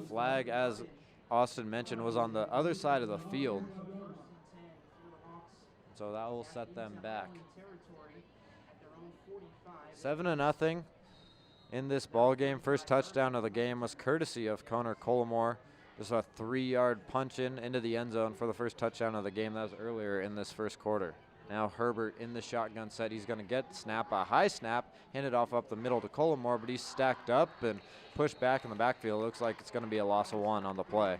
Flag, as Austin mentioned, was on the other side of the field. So that will set them back. 7-0 in this ball game. First touchdown of the game was courtesy of Connor Collimore. Just a 3-yard punch into the end zone for the first touchdown of the game. That was earlier in this first quarter. Now Herbert in the shotgun set. He's going to get snap, a high snap, hand it off up the middle to Collimore, but he's stacked up and pushed back in the backfield. Looks like it's going to be a loss of 1 on the play.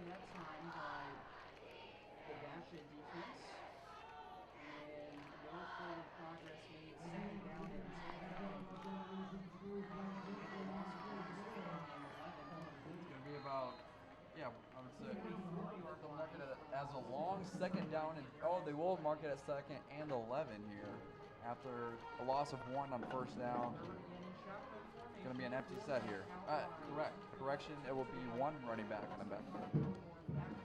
As a long second down, and they will mark it at 2nd and 11 here after a loss of 1 on first down. It's going to be an empty set here. Correction, it will be 1 running back on the backfield.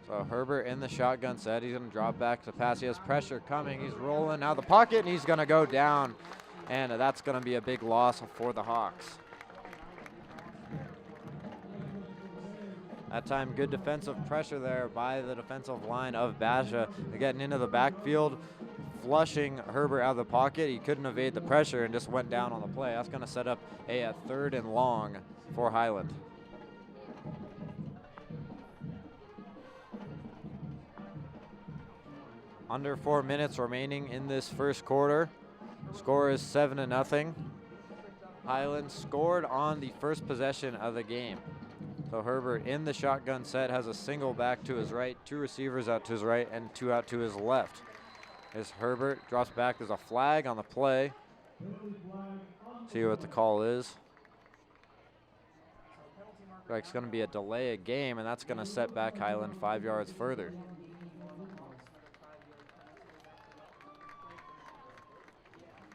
So Herbert in the shotgun set. He's going to drop back to pass. He has pressure coming. He's rolling out of the pocket, and he's going to go down, and that's going to be a big loss for the Hawks. That time, good defensive pressure there by the defensive line of Basha. Getting into the backfield, flushing Herbert out of the pocket. He couldn't evade the pressure and just went down on the play. That's going to set up a 3rd and long for Highland. Under 4 minutes remaining in this first quarter. Score is 7-0. Highland scored on the first possession of the game. So Herbert in the shotgun set has a single back to his right, 2 receivers out to his right, and 2 out to his left. As Herbert drops back, there's a flag on the play. See what the call is. It's going to be a delay of game, and that's going to set back Highland 5 yards further.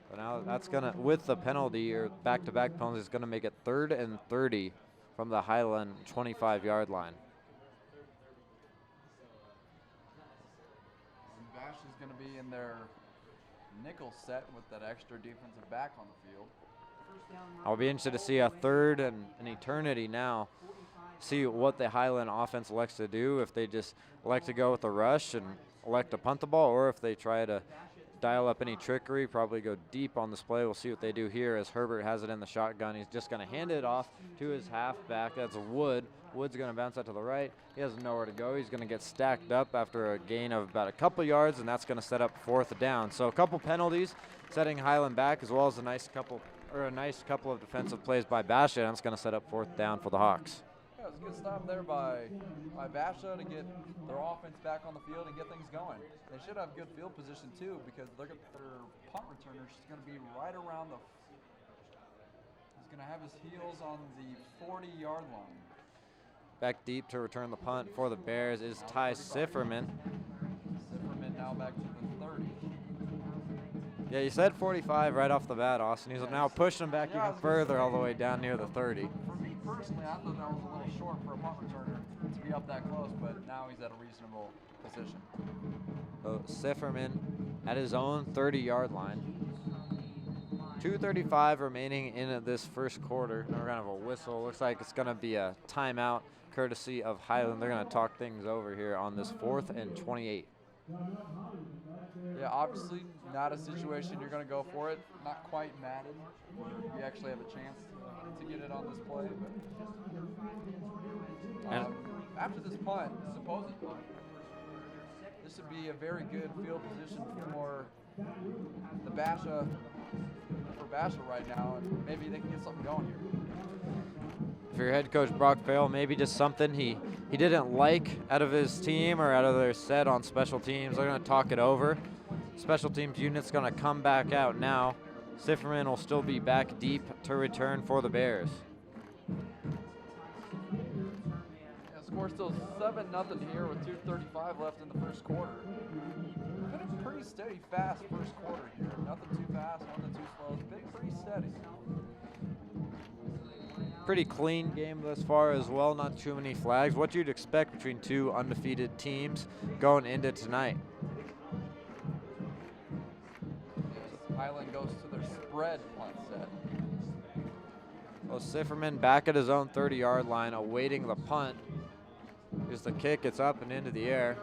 But now that's going to, with the penalty or back-to-back penalties, is going to make it 3rd and 30. From the Highland 25-yard line. Bash is going to be in their nickel set with that extra defensive back on the field. I'll be interested to see a 3rd and an eternity now. See what the Highland offense elects to do, if they just elect to go with the rush and elect to punt the ball, or if they try to dial up any trickery, probably go deep on this play. We'll see what they do here as Herbert has it in the shotgun. He's just going to hand it off to his halfback. That's Wood. Wood's going to bounce out to the right. He has nowhere to go. He's going to get stacked up after a gain of about a couple yards, and that's going to set up 4th down. So a couple penalties setting Highland back, as well as a nice couple of defensive plays by Basha, and it's going to set up 4th down for the Hawks. Yeah, it was a good stop there by Basha to get their offense back on the field and get things going. They should have good field position too, because their punt returner is going to be right around he's going to have his heels on the 40-yard line. Back deep to return the punt for the Bears is Ty Sifferman. Sifferman now back to the 30. Yeah, you said 45 right off the bat, Austin. He's now pushing him back even further all the way down near the 30. For me personally, I thought that was a little short for a punt returner to be up that close, but now he's at a reasonable position. So Sifferman at his own 30-yard line. 2:35 remaining in this first quarter. Now we're going to have a whistle. Looks like it's going to be a timeout courtesy of Highland. They're going to talk things over here on this 4th and 28. Yeah, obviously not a situation you're going to go for it. Not quite Madden. You actually have a chance to get it on this play. But after this punt, supposed punt, this would be a very good field position for the Basha right now, and maybe they can get something going here. For your head coach Brock Farrell, maybe just something he didn't like out of his team or out of their set on special teams. They're going to talk it over. Special teams unit's going to come back out now. Sifferman will still be back deep to return for the Bears. Yeah, score still 7-0 here with 2:35 left in the first quarter. Been a pretty steady, fast first quarter here. Nothing too fast, nothing too slow. It's been pretty steady. Pretty clean game thus far as well, not too many flags. What you'd expect between two undefeated teams going into tonight. Highland goes to their spread punt set. Well, Sifferman back at his own 30-yard line, awaiting the punt. Here's the kick. It's up and into the air.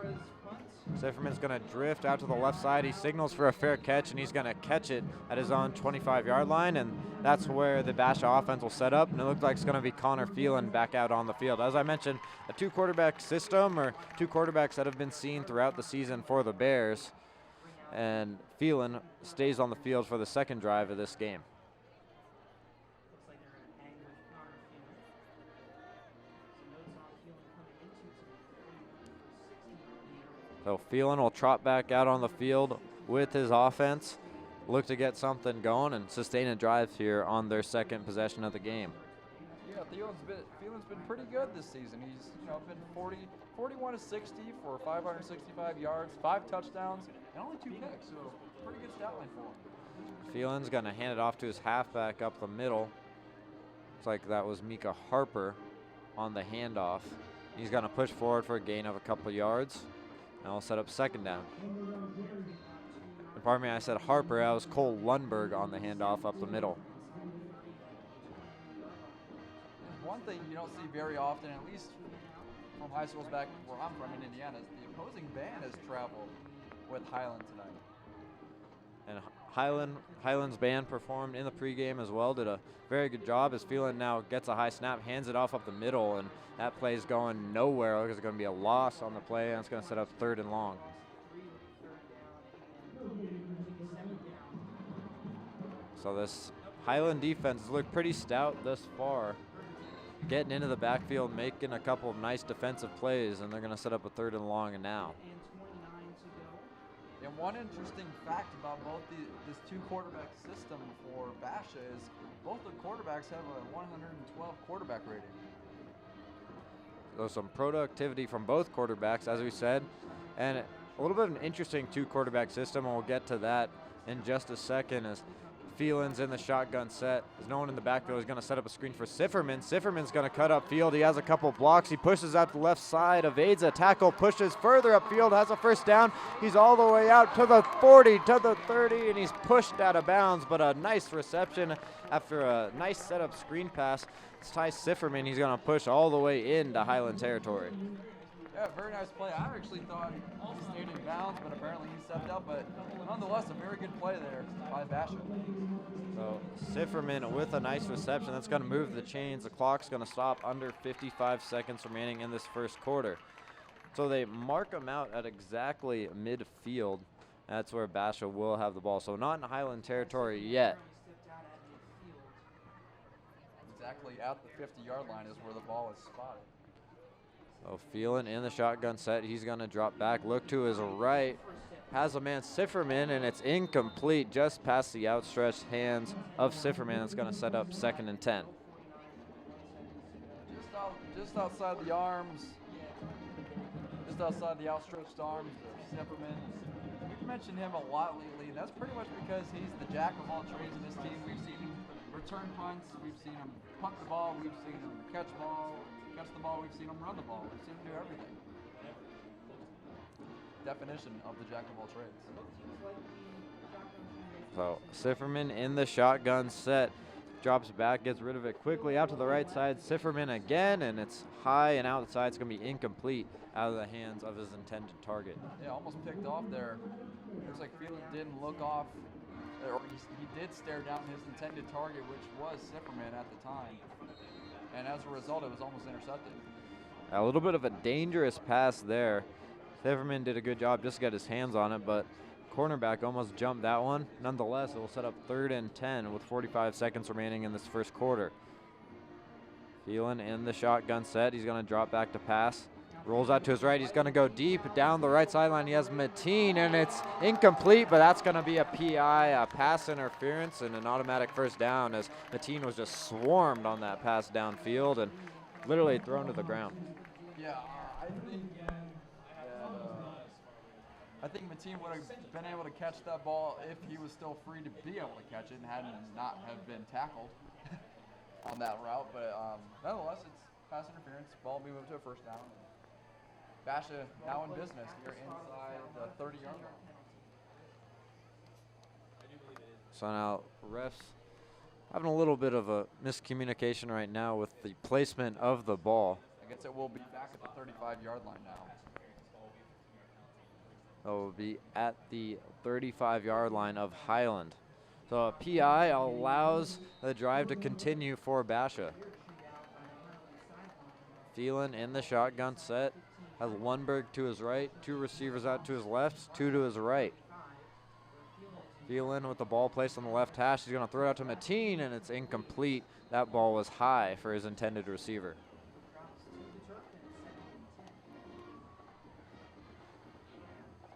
Sifferman's going to drift out to the left side. He signals for a fair catch, and he's going to catch it at his own 25-yard line, and that's where the Basha offense will set up, and it looks like it's going to be Connor Phelan back out on the field. As I mentioned, a two-quarterback system, or two quarterbacks that have been seen throughout the season for the Bears, and Phelan stays on the field for the second drive of this game. So Phelan will trot back out on the field with his offense, look to get something going and sustain a drive here on their second possession of the game. Yeah, Phelan's been pretty good this season. He's been 41 to 60 for 565 yards, 5 touchdowns, and only 2 picks. So pretty good stat line for him. Phelan's going to hand it off to his halfback up the middle. Looks like that was Micah Harper on the handoff. He's going to push forward for a gain of a couple yards. Now we'll set up second down. Pardon me, I said Harper. That was Cole Lundberg on the handoff up the middle. One thing you don't see very often, at least from high schools back where I'm from in Indiana, is the opposing band has traveled with Highland tonight. And Highland's band performed in the pregame as well, did a very good job as Phelan now gets a high snap, hands it off up the middle, and that play's going nowhere. There's going to be a loss on the play, and it's going to set up 3rd and long. So this Highland defense has looked pretty stout thus far, getting into the backfield, making a couple of nice defensive plays, and they're going to set up a 3rd and long now. And one interesting fact about both this two-quarterback system for Basha is both the quarterbacks have a 112 quarterback rating. So some productivity from both quarterbacks, as we said, and a little bit of an interesting two-quarterback system, and we'll get to that in just a second as Phelan's in the shotgun set. There's no one in the backfield. He's going to set up a screen for Sifferman. Sifferman's going to cut upfield. He has a couple blocks. He pushes out the left side, evades a tackle, pushes further upfield, has a first down. He's all the way out to the 40, to the 30, and he's pushed out of bounds, but a nice reception after a nice setup screen pass. It's Ty Sifferman. He's going to push all the way into Highland territory. Yeah, very nice play. I actually thought he stayed in bounds, but apparently he stepped up. But nonetheless, a very good play there by Basha. So Sifferman with a nice reception. That's going to move the chains. The clock's going to stop under 55 seconds remaining in this first quarter. So they mark him out at exactly midfield. That's where Basha will have the ball. So not in Highland territory yet. Exactly at the 50-yard line is where the ball is spotted. So Phelan in the shotgun set. He's going to drop back, look to his right. Has a man Sifferman, and it's incomplete just past the outstretched hands of Sifferman. That's going to set up 2nd and 10. Just outside the arms, just outside the outstretched arms of Sifferman. We've mentioned him a lot lately, and that's pretty much because he's the jack of all trades in this team. We've seen him return punts, we've seen him punt the ball, we've seen him catch the ball, we've seen him run the ball, we've seen him do everything. Definition of the jack of all trades. So Sifferman in the shotgun set, drops back, gets rid of it quickly out to the right side. Sifferman again, and it's high and outside. It's going to be incomplete out of the hands of his intended target. Yeah, almost picked off there. Looks like Phelan didn't look off, or he did stare down his intended target, which was Sifferman at the time. And as a result, it was almost intercepted. A little bit of a dangerous pass there. Sifferman did a good job just to get his hands on it, but cornerback almost jumped that one. Nonetheless, it will set up 3rd and 10 with 45 seconds remaining in this first quarter. Phelan in the shotgun set. He's going to drop back to pass. Rolls out to his right. He's going to go deep down the right sideline. He has Mateen, and it's incomplete, but that's going to be a PI, a pass interference, and an automatic first down as Mateen was just swarmed on that pass downfield and literally thrown to the ground. Yeah, I think Mateen would have been able to catch that ball if he was still free to be able to catch it and hadn't not have been tackled on that route. But nonetheless, it's pass interference. Ball will be moved to a first down. Basha now in business here inside the 30-yard line. So now refs having a little bit of a miscommunication right now with the placement of the ball. I guess it will be back at the 35-yard line now. It will be at the 35-yard line of Highland. So a PI allows the drive to continue for Basha. Phelan in the shotgun set. Has Lundberg to his right, 2 receivers out to his left, 2 to his right. Phelan with the ball placed on the left hash. He's going to throw it out to Mateen, and it's incomplete. That ball was high for his intended receiver.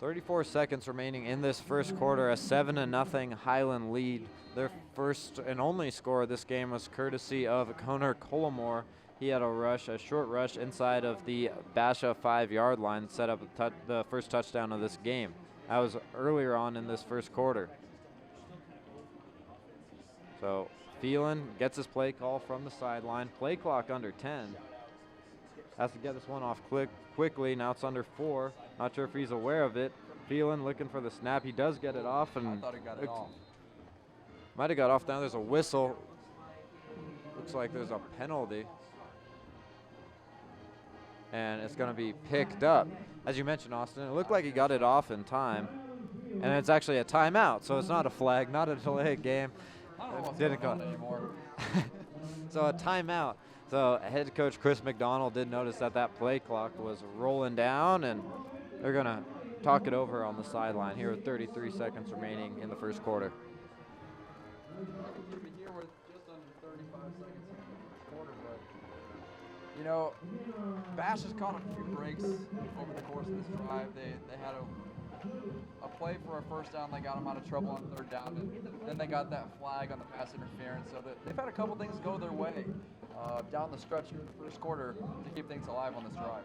34 seconds remaining in this first quarter. A 7-0 Highland lead. Their first and only score of this game was courtesy of Connor Collimore. He had a short rush inside of the Basha 5-yard line, set up the first touchdown of this game. That was earlier on in this first quarter. So Phelan gets his play call from the sideline. Play clock under 10. Has to get this one off quickly. Now it's under 4. Not sure if he's aware of it. Phelan looking for the snap. He does get it off. And I thought he got it off. Might have got off. Now there's a whistle. Looks like there's a penalty. And it's going to be picked up. As you mentioned, Austin, it looked like he got it off in time. And it's actually a timeout, so it's not a flag, not a delayed game. I don't know what's Didn't going go on anymore. So a timeout. So head coach Chris McDonald did notice that play clock was rolling down, and they're going to talk it over on the sideline here with 33 seconds remaining in the first quarter. Here with just under 35 seconds in the quarter, but you know, Bash has caught a few breaks over the course of this drive. They had a play for a first down. They got them out of trouble on 3rd down, and then they got that flag on the pass interference. So they've had a couple things go their way down the stretch in the first quarter to keep things alive on this drive.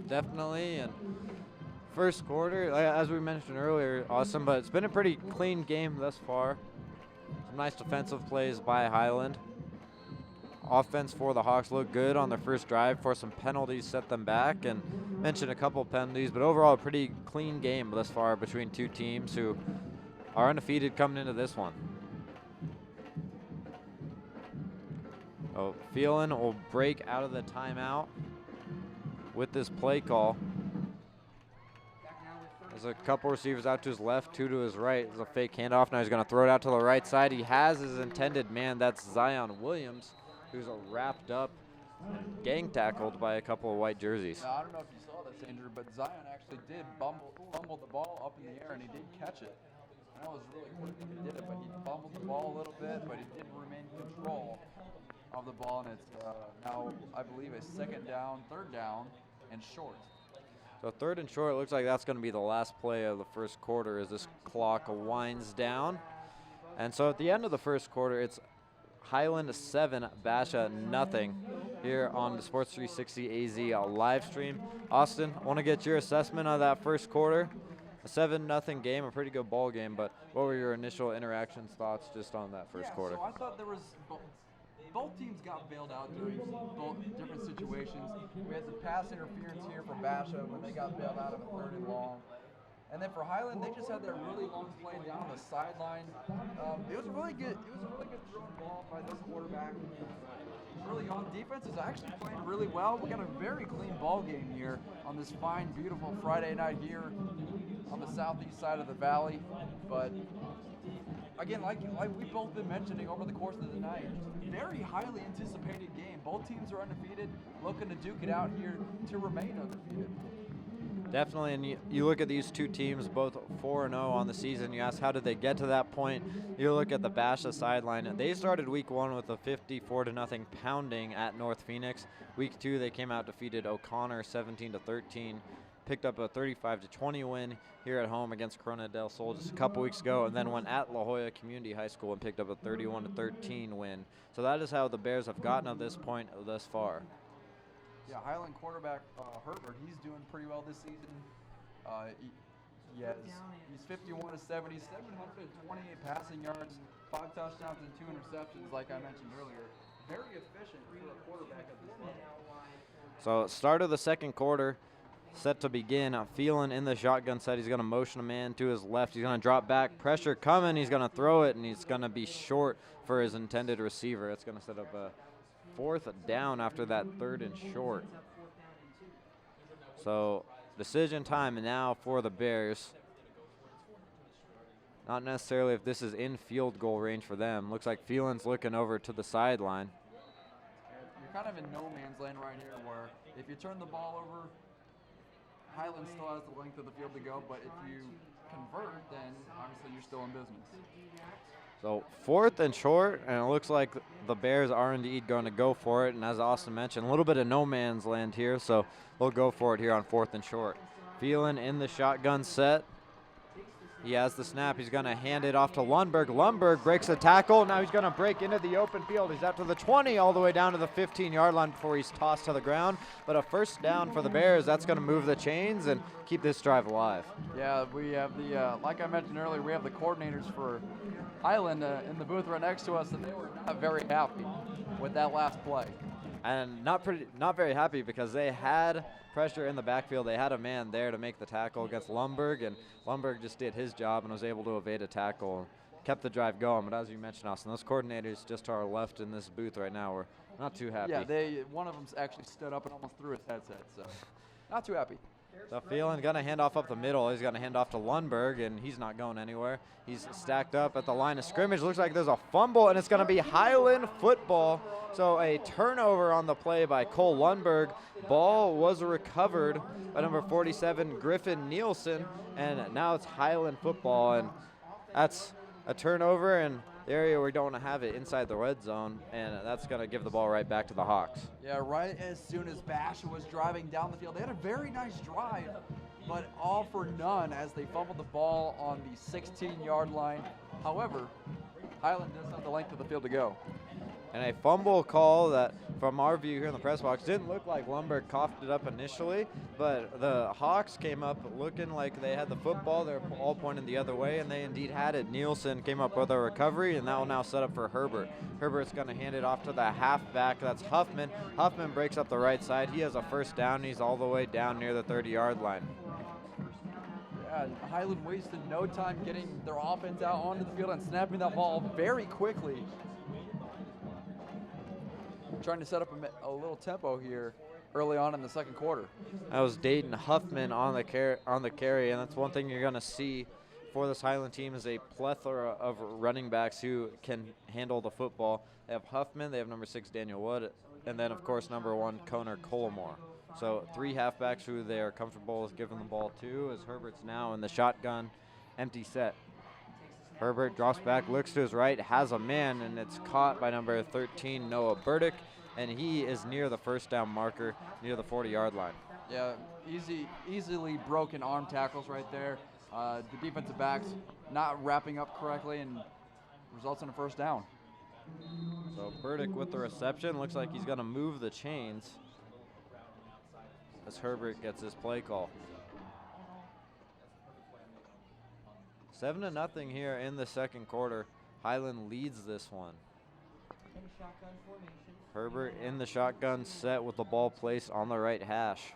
Definitely, and first quarter, as we mentioned earlier, awesome, but it's been a pretty clean game thus far. Some nice defensive plays by Highland. Offense for the Hawks looked good on their first drive. For some penalties set them back, and mentioned a couple penalties, but overall a pretty clean game thus far between two teams who are undefeated coming into this one. Oh, Phelan will break out of the timeout with this play call. There's a couple receivers out to his left, 2 to his right. There's a fake handoff. Now he's going to throw it out to the right side. He has his intended man. That's Zion Williams, who's wrapped up and gang tackled by a couple of white jerseys. Now, I don't know if you saw this, Andrew, but Zion actually did fumble the ball up in the air, and he did catch it. I know it was really quick when he did it, but he fumbled the ball a little bit, but he did remain in control of the ball, and it's now, I believe, a 2nd down, 3rd down, and short. So 3rd and short, it looks like that's going to be the last play of the first quarter as this clock winds down. And so at the end of the first quarter, it's Highland 7, Basha nothing here on the Sports 360 AZ live stream. Austin, I want to get your assessment of that first quarter. A 7-0 game, a pretty good ball game, but what were your initial interactions, thoughts just on that first quarter? So I thought there was both teams got bailed out during both different situations. We had some pass interference here for Basha when they got bailed out of a 3rd and long. And then for Highland, they just had that really long play down the sideline. It was a really good thrown ball by this quarterback. Really on defense is actually playing really well. We got a very clean ball game here on this fine, beautiful Friday night here on the southeast side of the valley. But again, like we've both been mentioning over the course of the night, very highly anticipated game. Both teams are undefeated, looking to duke it out here to remain undefeated. Definitely, and you look at these two teams, both 4-0 on the season. You ask, how did they get to that point? You look at the Basha sideline. They started week 1 with a 54-0 pounding at North Phoenix. Week 2, they came out, defeated O'Connor 17-13, picked up a 35-20 win here at home against Corona del Sol just a couple weeks ago, and then went at La Jolla Community High School and picked up a 31-13 win. So that is how the Bears have gotten to this point thus far. Yeah, Highland quarterback Herbert, he's doing pretty well this season. He's 51 to 70, 728 passing yards, 5 touchdowns and 2 interceptions, like I mentioned earlier. Very efficient for a quarterback at this level. So start of the second quarter, set to begin. Phelan in the shotgun set. He's going to motion a man to his left. He's going to drop back. Pressure coming. He's going to throw it, and he's going to be short for his intended receiver. It's going to set up a 4th down after that 3rd and short. So decision time now for the Bears. Not necessarily if this is in field goal range for them. Looks like Phelan's looking over to the sideline. You're kind of in no man's land right here where if you turn the ball over, Highland still has the length of the field to go, but if you convert, then obviously you're still in business. So 4th and short, and it looks like the Bears are indeed going to go for it. And as Austin mentioned, a little bit of no man's land here, so they'll go for it here on 4th and short. Phelan in the shotgun set. He has the snap. He's going to hand it off to Lundberg. Lundberg breaks the tackle. Now he's going to break into the open field. He's out to the 20 all the way down to the 15-yard line before he's tossed to the ground. But a 1st down for the Bears. That's going to move the chains and keep this drive alive. Yeah, we have the, like I mentioned earlier, we have the coordinators for Highland in the booth right next to us, and they were not very happy with that last play. And not very happy because they had pressure in the backfield. They had a man there to make the tackle against Lundberg, and Lundberg just did his job and was able to evade a tackle, kept the drive going. But as you mentioned, Austin, those coordinators just to our left in this booth right now were not too happy. Yeah, one of them actually stood up and almost threw his headset, so not too happy. So Phelan going to hand off up the middle. He's going to hand off to Lundberg, and he's not going anywhere. He's stacked up at the line of scrimmage. Looks like there's a fumble, and it's going to be Highland football. So a turnover on the play by Cole Lundberg. Ball was recovered by number 47, Griffin Nielsen, and now it's Highland football, and that's a turnover in the area where we don't have it inside the red zone, and that's going to give the ball right back to the Hawks. Yeah, right as soon as Basha was driving down the field. They had a very nice drive, but all for none as they fumbled the ball on the 16-yard line. However, Highland does have the length of the field to go. And a fumble call that, from our view here in the press box, didn't look like Lundberg coughed it up initially, but the Hawks came up looking like they had the football. They're all pointing the other way, and they indeed had it. Nielsen came up with a recovery, and that will now set up for Herbert. Herbert's going to hand it off to the halfback. That's Huffman. Huffman breaks up the right side. He has a 1st down. He's all the way down near the 30-yard line. Yeah, Highland wasted no time getting their offense out onto the field and snapping that ball very quickly. Trying to set up a little tempo here early on in the 2nd quarter. That was Dayton Huffman on the carry, and that's one thing you're going to see for this Highland team is a plethora of running backs who can handle the football. They have Huffman, they have number 6 Daniel Wood, and then of course number 1 Conor Colmore. So 3 halfbacks who they are comfortable with giving the ball to, as Herbert's now in the shotgun empty set. Herbert drops back, looks to his right, has a man, and it's caught by number 13, Noah Burdick, and he is near the 1st down marker, near the 40-yard line. Yeah, easily broken arm tackles right there. The defensive backs not wrapping up correctly and results in a 1st down. So Burdick with the reception. Looks like he's going to move the chains as Herbert gets his play call. 7-0 here in the 2nd quarter. Highland leads this one. Herbert in the shotgun set with the ball placed on the right hash.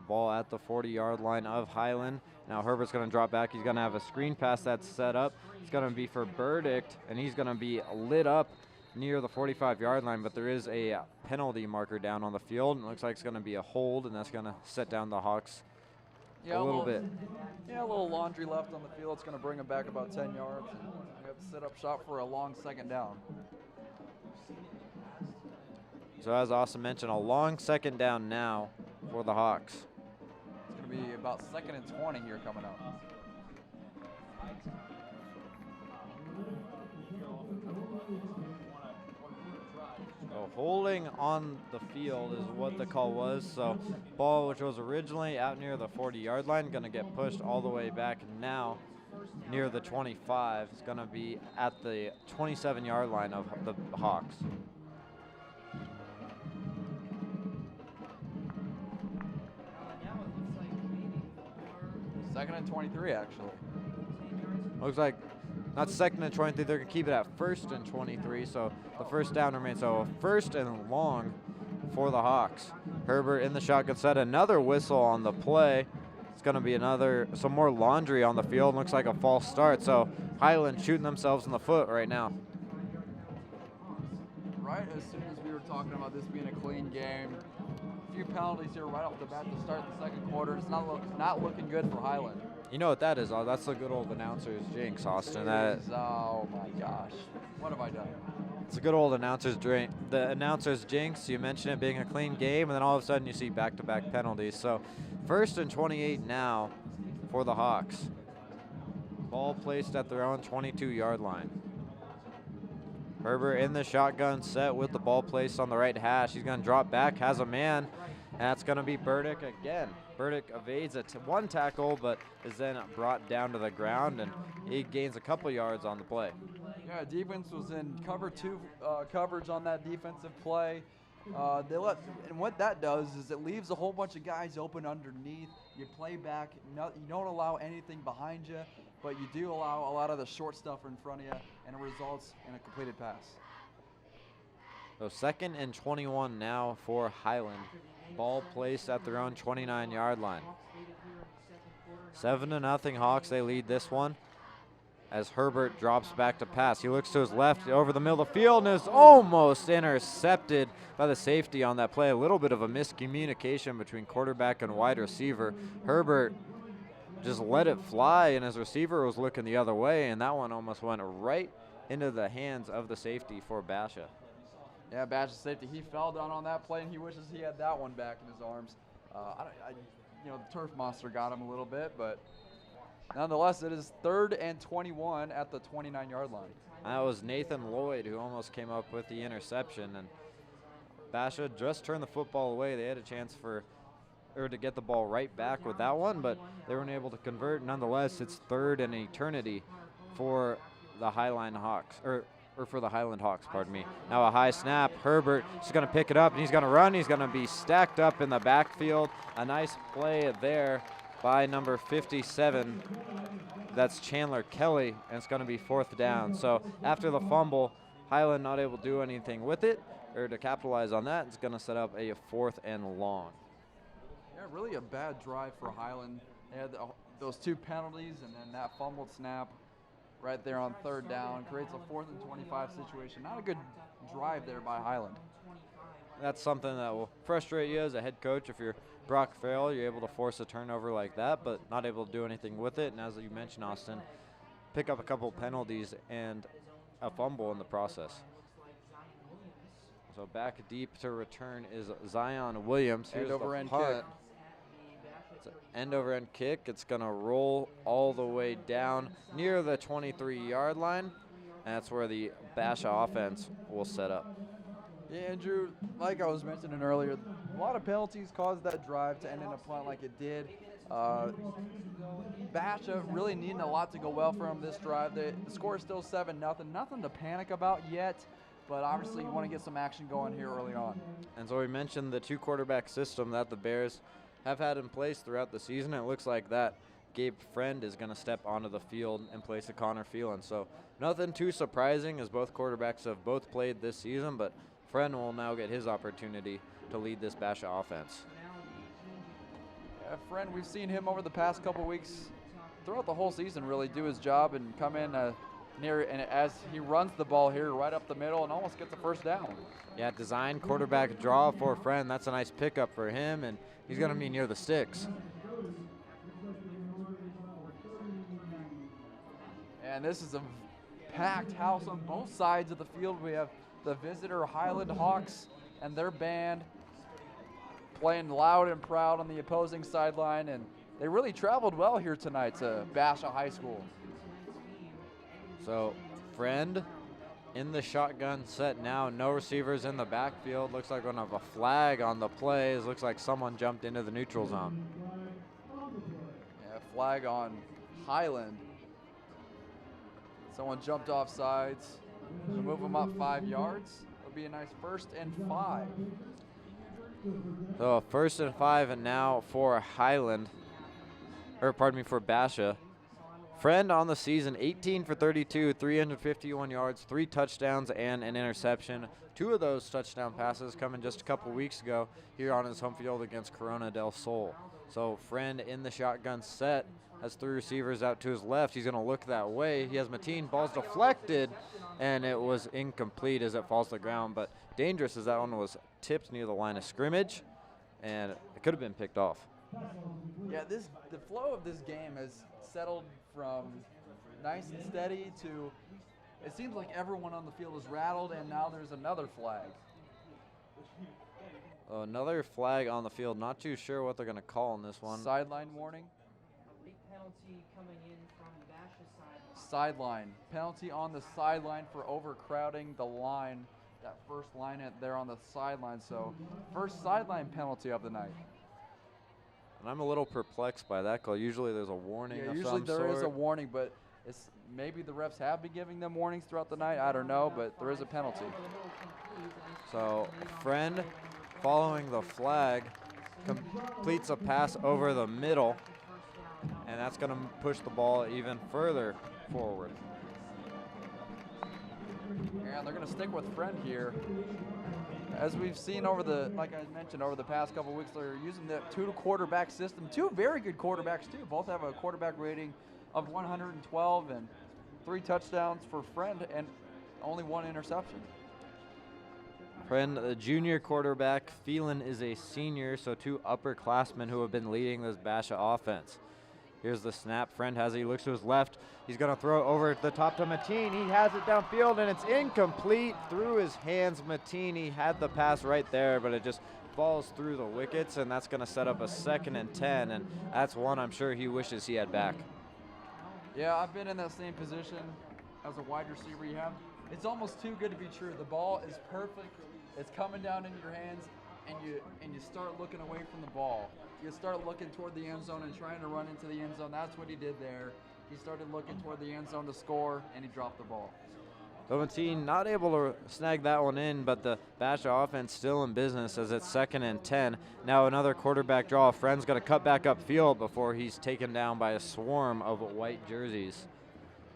Ball at the 40-yard line of Highland. Now Herbert's going to drop back. He's going to have a screen pass that's set up. It's going to be for Burdick, and he's going to be lit up near the 45-yard line, but there is a penalty marker down on the field, and it looks like it's going to be a hold, and that's going to set down the Hawks a little bit. Yeah, a little laundry left on the field. It's going to bring them back about 10 yards. And we have to set up shop for a long 2nd down. So as Austin mentioned, a long 2nd down now for the Hawks. It's going to be about 2nd and 20 here coming up. So holding on the field is what the call was. So ball, which was originally out near the 40-yard line, going to get pushed all the way back now near the 25. It's going to be at the 27-yard line of the Hawks. Second and 23, actually. Looks like not 2nd and 23. They're going to keep it at 1st and 23. So the 1st down remains. So 1st and long for the Hawks. Herbert in the shotgun set, another whistle on the play. It's going to be some more laundry on the field. Looks like a false start, so Highland shooting themselves in the foot right now. Right as soon as we were talking about this being a clean game, a few penalties here right off the bat to start the second quarter. It's not looking good for Highland. You know what that is? That's the good old announcer's jinx, Austin. Oh my gosh, what have I done? It's a good old announcer's drink. The announcer's jinx, you mentioned it being a clean game, and then all of a sudden you see back-to-back penalties. So 1st and 28 now for the Hawks. Ball placed at their own 22-yard line. Herbert in the shotgun set with the ball placed on the right hash. He's going to drop back, has a man, and that's going to be Burdick again. Burdick evades one tackle, but is then brought down to the ground, and he gains a couple yards on the play. Yeah, defense was in cover 2 coverage on that defensive play. And what that does is it leaves a whole bunch of guys open underneath. You play back, you don't allow anything behind you, but you do allow a lot of the short stuff in front of you, and it results in a completed pass. So 2nd and 21 now for Highland. Ball placed at their own 29-yard line. 7-0 Hawks, they lead this one as Herbert drops back to pass. He looks to his left over the middle of the field and is almost intercepted by the safety on that play. A little bit of a miscommunication between quarterback and wide receiver. Herbert just let it fly, and his receiver was looking the other way, and that one almost went right into the hands of the safety for Basha. Yeah, Bash's safety, he fell down on that play, and he wishes he had that one back in his arms. The turf monster got him a little bit, but nonetheless, it is 3rd and 21 at the 29-yard line. That was Nathan Lloyd who almost came up with the interception, and Basha just turned the football away. They had a chance to get the ball right back with that one, but they weren't able to convert. Nonetheless, it's 3rd and eternity for the Highland Hawks, or for the Highland Hawks, pardon me. Now a high snap. Herbert is going to pick it up, and he's going to run. He's going to be stacked up in the backfield. A nice play there by number 57. That's Chandler Kelly, and it's going to be 4th down. So after the fumble, Highland not able to do anything with it or to capitalize on that. It's going to set up a 4th and long. Yeah, really a bad drive for Highland. They had those 2 penalties and then that fumbled snap right there on 3rd down. Creates a 4th and 25 situation. Not a good drive there by Highland. That's something that will frustrate you as a head coach. If you're Brock Farrell, you're able to force a turnover like that, but not able to do anything with it. And as you mentioned, Austin, pick up a couple penalties and a fumble in the process. So back deep to return is Zion Williams. Here's End over the end punt. kick. It's an end over end kick. It's going to roll all the way down near the 23-yard line. And that's where the Basha offense will set up. Yeah, Andrew, like I was mentioning earlier, a lot of penalties caused that drive to end in a punt like it did. Basha really needing a lot to go well for him this drive. The score is still 7-0. Nothing to panic about yet, but obviously you want to get some action going here early on. And so we mentioned the 2-quarterback system that the Bears have had in place throughout the season. It looks like that Gabe Friend is going to step onto the field in place of Connor Phelan. So nothing too surprising as both quarterbacks have both played this season, but Friend will now get his opportunity to lead this Basha offense. Yeah, Friend, we've seen him over the past couple weeks, throughout the whole season, really do his job and come in near, and as he runs the ball here right up the middle and almost gets a 1st down. Yeah, design quarterback draw for Friend. That's a nice pickup for him, and he's going to be near the sticks. And this is a packed house on both sides of the field. We have the visitor Highland Hawks and their band playing loud and proud on the opposing sideline, and they really traveled well here tonight to Basha High School. So Friend in the shotgun set now, no receivers in the backfield. Looks like we're going to have a flag on the plays. Looks like someone jumped into the neutral zone. Yeah, flag on Highland. Someone jumped off sides. So move them up 5 yards. It'll be a nice 1st and 5. So 1st and 5, and now for Highland, or pardon me, for Basha. Friend on the season, 18 for 32, 351 yards, 3 touchdowns, and an interception. 2 of those touchdown passes coming just a couple weeks ago here on his home field against Corona del Sol. So Friend in the shotgun set has 3 receivers out to his left. He's going to look that way. He has Mateen. Ball's deflected, and it was incomplete as it falls to the ground. But dangerous as that one was tipped near the line of scrimmage, and it could have been picked off. Yeah, the flow of this game has settled from nice and steady to it seems like everyone on the field is rattled, and now there's another flag. Another flag on the field. Not too sure what they're going to call in this one. Sideline warning. Late penalty coming in from Bash's sideline. Penalty on the sideline for overcrowding the line. That first line there on the sideline. So first sideline penalty of the night. And I'm a little perplexed by that call. Usually there's a warning of usually some there sort. is a warning, but it's maybe the refs have been giving them warnings throughout the night. I don't know, but there is a penalty. So Friend, following the flag, completes a pass over the middle, and that's going to push the ball even further forward. Yeah, they're going to stick with Friend here. As we've seen like I mentioned, over the past couple of weeks, they're using the 2 quarterback system. 2 very good quarterbacks, too. Both have a quarterback rating of 112 and 3 touchdowns for Friend and only 1 interception. Friend, the junior quarterback. Phelan is a senior, so 2 upperclassmen who have been leading this Basha offense. Here's the snap. Friend has it. He looks to his left. He's going to throw over the top to Mateen. He has it downfield, and it's incomplete. Through his hands, Mateen. He had the pass right there, but it just falls through the wickets, and that's going to set up a 2nd and 10, and that's one I'm sure he wishes he had back. Yeah, I've been in that same position as a wide receiver. It's almost too good to be true. The ball is perfect. It's coming down in your hands, and you start looking away from the ball. You start looking toward the end zone and trying to run into the end zone. That's what he did there. He started looking toward the end zone to score, and he dropped the ball. So Mateen not able to snag that one in, but the Basha offense still in business as it's 2nd and 10. Now another quarterback draw. Friend's going to cut back upfield before he's taken down by a swarm of white jerseys.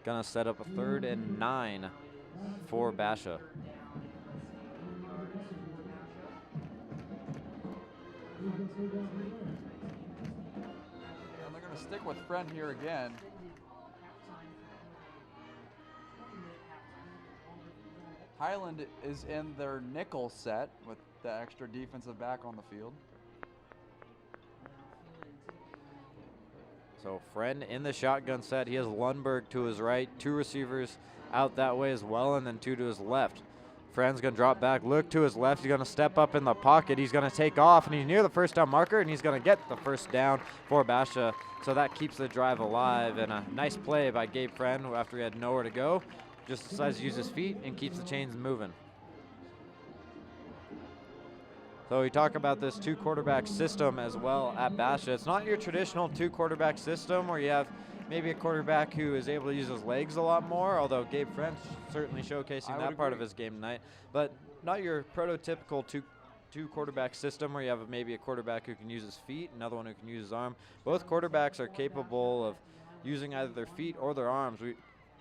Going to set up a 3rd and 9 for Basha. And they're going to stick with Friend here again. Highland is in their nickel set with the extra defensive back on the field. So Friend in the shotgun set. He has Lundberg to his right, 2 receivers out that way as well, and then 2 to his left. Friend's going to drop back, look to his left. He's going to step up in the pocket. He's going to take off, and he's near the first down marker, and he's going to get the first down for Basha. So that keeps the drive alive, and a nice play by Gabe Friend after he had nowhere to go. Just decides to use his feet and keeps the chains moving. So we talk about this 2 quarterback system as well at Basha. It's not your traditional 2 quarterback system where you have maybe a quarterback who is able to use his legs a lot more, although Gabe Friend certainly showcasing that part of his game tonight. But not your prototypical two quarterback system where you have maybe a quarterback who can use his feet, another one who can use his arm. Both quarterbacks are capable of using either their feet or their arms.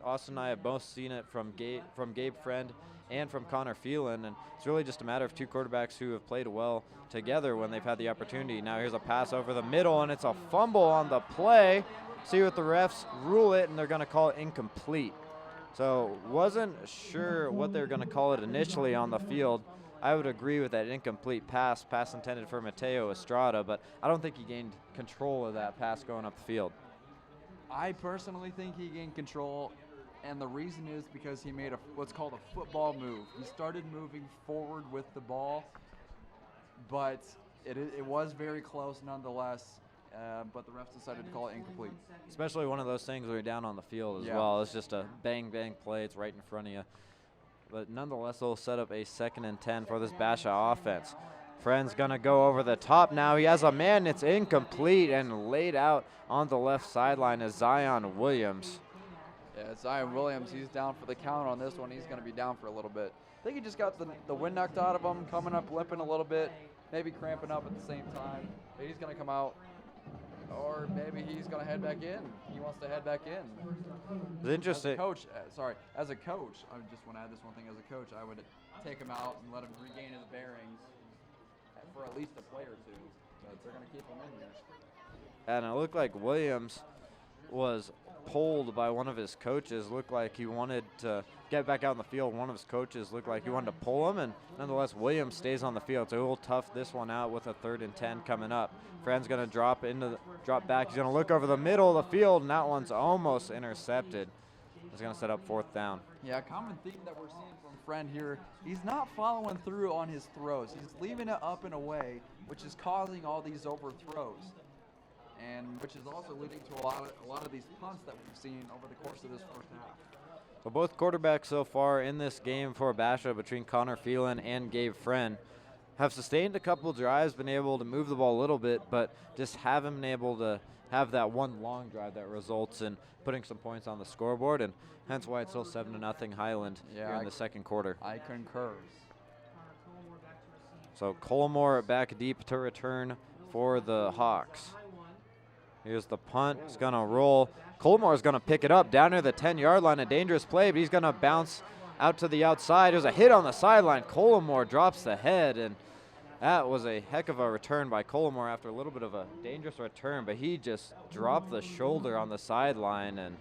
Austin and I have both seen it from Gabe Friend and from Connor Phelan, and it's really just a matter of 2 quarterbacks who have played well together when they've had the opportunity. Now here's a pass over the middle, and it's a fumble on the play. See what the refs rule it, and they're going to call it incomplete. So wasn't sure what they were going to call it initially on the field. I would agree with that incomplete pass intended for Mateo Estrada, but I don't think he gained control of that pass going up the field. I personally think he gained control, and the reason is because he made what's called a football move. He started moving forward with the ball, but it was very close nonetheless. But the refs decided to call it incomplete. Especially one of those things where you're down on the field as well. It's just a bang, bang play. It's right in front of you. But nonetheless, they'll set up a 2nd and 10 for this Basha offense. Friend's going to go over the top now. He has a man. It's incomplete and laid out on the left sideline is Zion Williams. Yeah, Zion Williams, he's down for the count on this one. He's going to be down for a little bit. I think he just got the wind knocked out of him, coming up limping a little bit, maybe cramping up at the same time. But he's going to come out. or maybe he's going to head back in. He wants to head back in. It's As a interesting. coach, as a coach, I just want to add this one thing. As a coach, I would take him out and let him regain his bearings for at least a play or two. But they're going to keep him in here. And it looked like Williams was pulled by one of his coaches. Looked like he wanted to get back out in the field. One of his coaches looked like he wanted to pull him, and nonetheless, Williams stays on the field. So he'll tough this one out with a 3rd and 10 coming up. Friend's going to drop back. He's going to look over the middle of the field, and that one's almost intercepted. He's going to set up 4th down. Yeah, a common theme that we're seeing from Friend here, he's not following through on his throws. He's leaving it up and away, which is causing all these overthrows, and which is also leading to a lot of these punts that we've seen over the course of this first half. So both quarterbacks so far in this game for Basha, between Connor Phelan and Gabe Friend, have sustained a couple drives, been able to move the ball a little bit, but just haven't been able to have that one long drive that results in putting some points on the scoreboard, and hence why it's still 7-0 Highland here in the second quarter. I concur. So Colmore back deep to return for the Hawks. Here's the punt. It's going to roll. Colmore is going to pick it up down near the 10-yard line. A dangerous play, but he's going to bounce out to the outside. There's a hit on the sideline. Colmore drops the head, and that was a heck of a return by Colmore after a little bit of a dangerous return, but he just dropped the shoulder on the sideline, and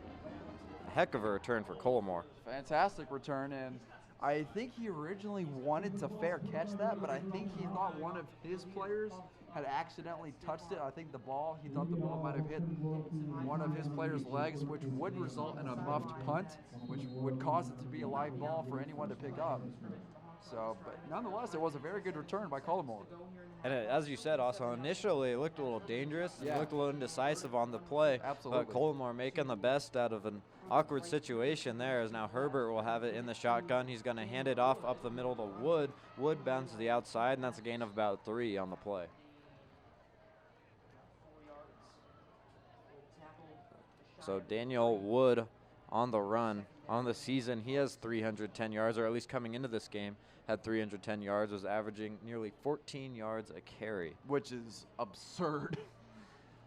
a heck of a return for Colmore. Fantastic return, and I think he originally wanted to fair catch that, but I think he thought one of his players had accidentally touched it. I think he thought the ball might have hit one of his players' legs, which would result in a muffed punt, which would cause it to be a live ball for anyone to pick up. So, but nonetheless, it was a very good return by Colmore. And as you said, also, initially it looked a little dangerous. Yeah. It looked a little indecisive on the play. Absolutely. But Colmore making the best out of an awkward situation there, as now Herbert will have it in the shotgun. He's going to hand it off up the middle to Wood. Wood bounces to the outside, and that's a gain of about 3 on the play. So Daniel Wood on the run. On the season, he has 310 yards, or at least coming into this game, had 310 yards, was averaging nearly 14 yards a carry. Which is absurd.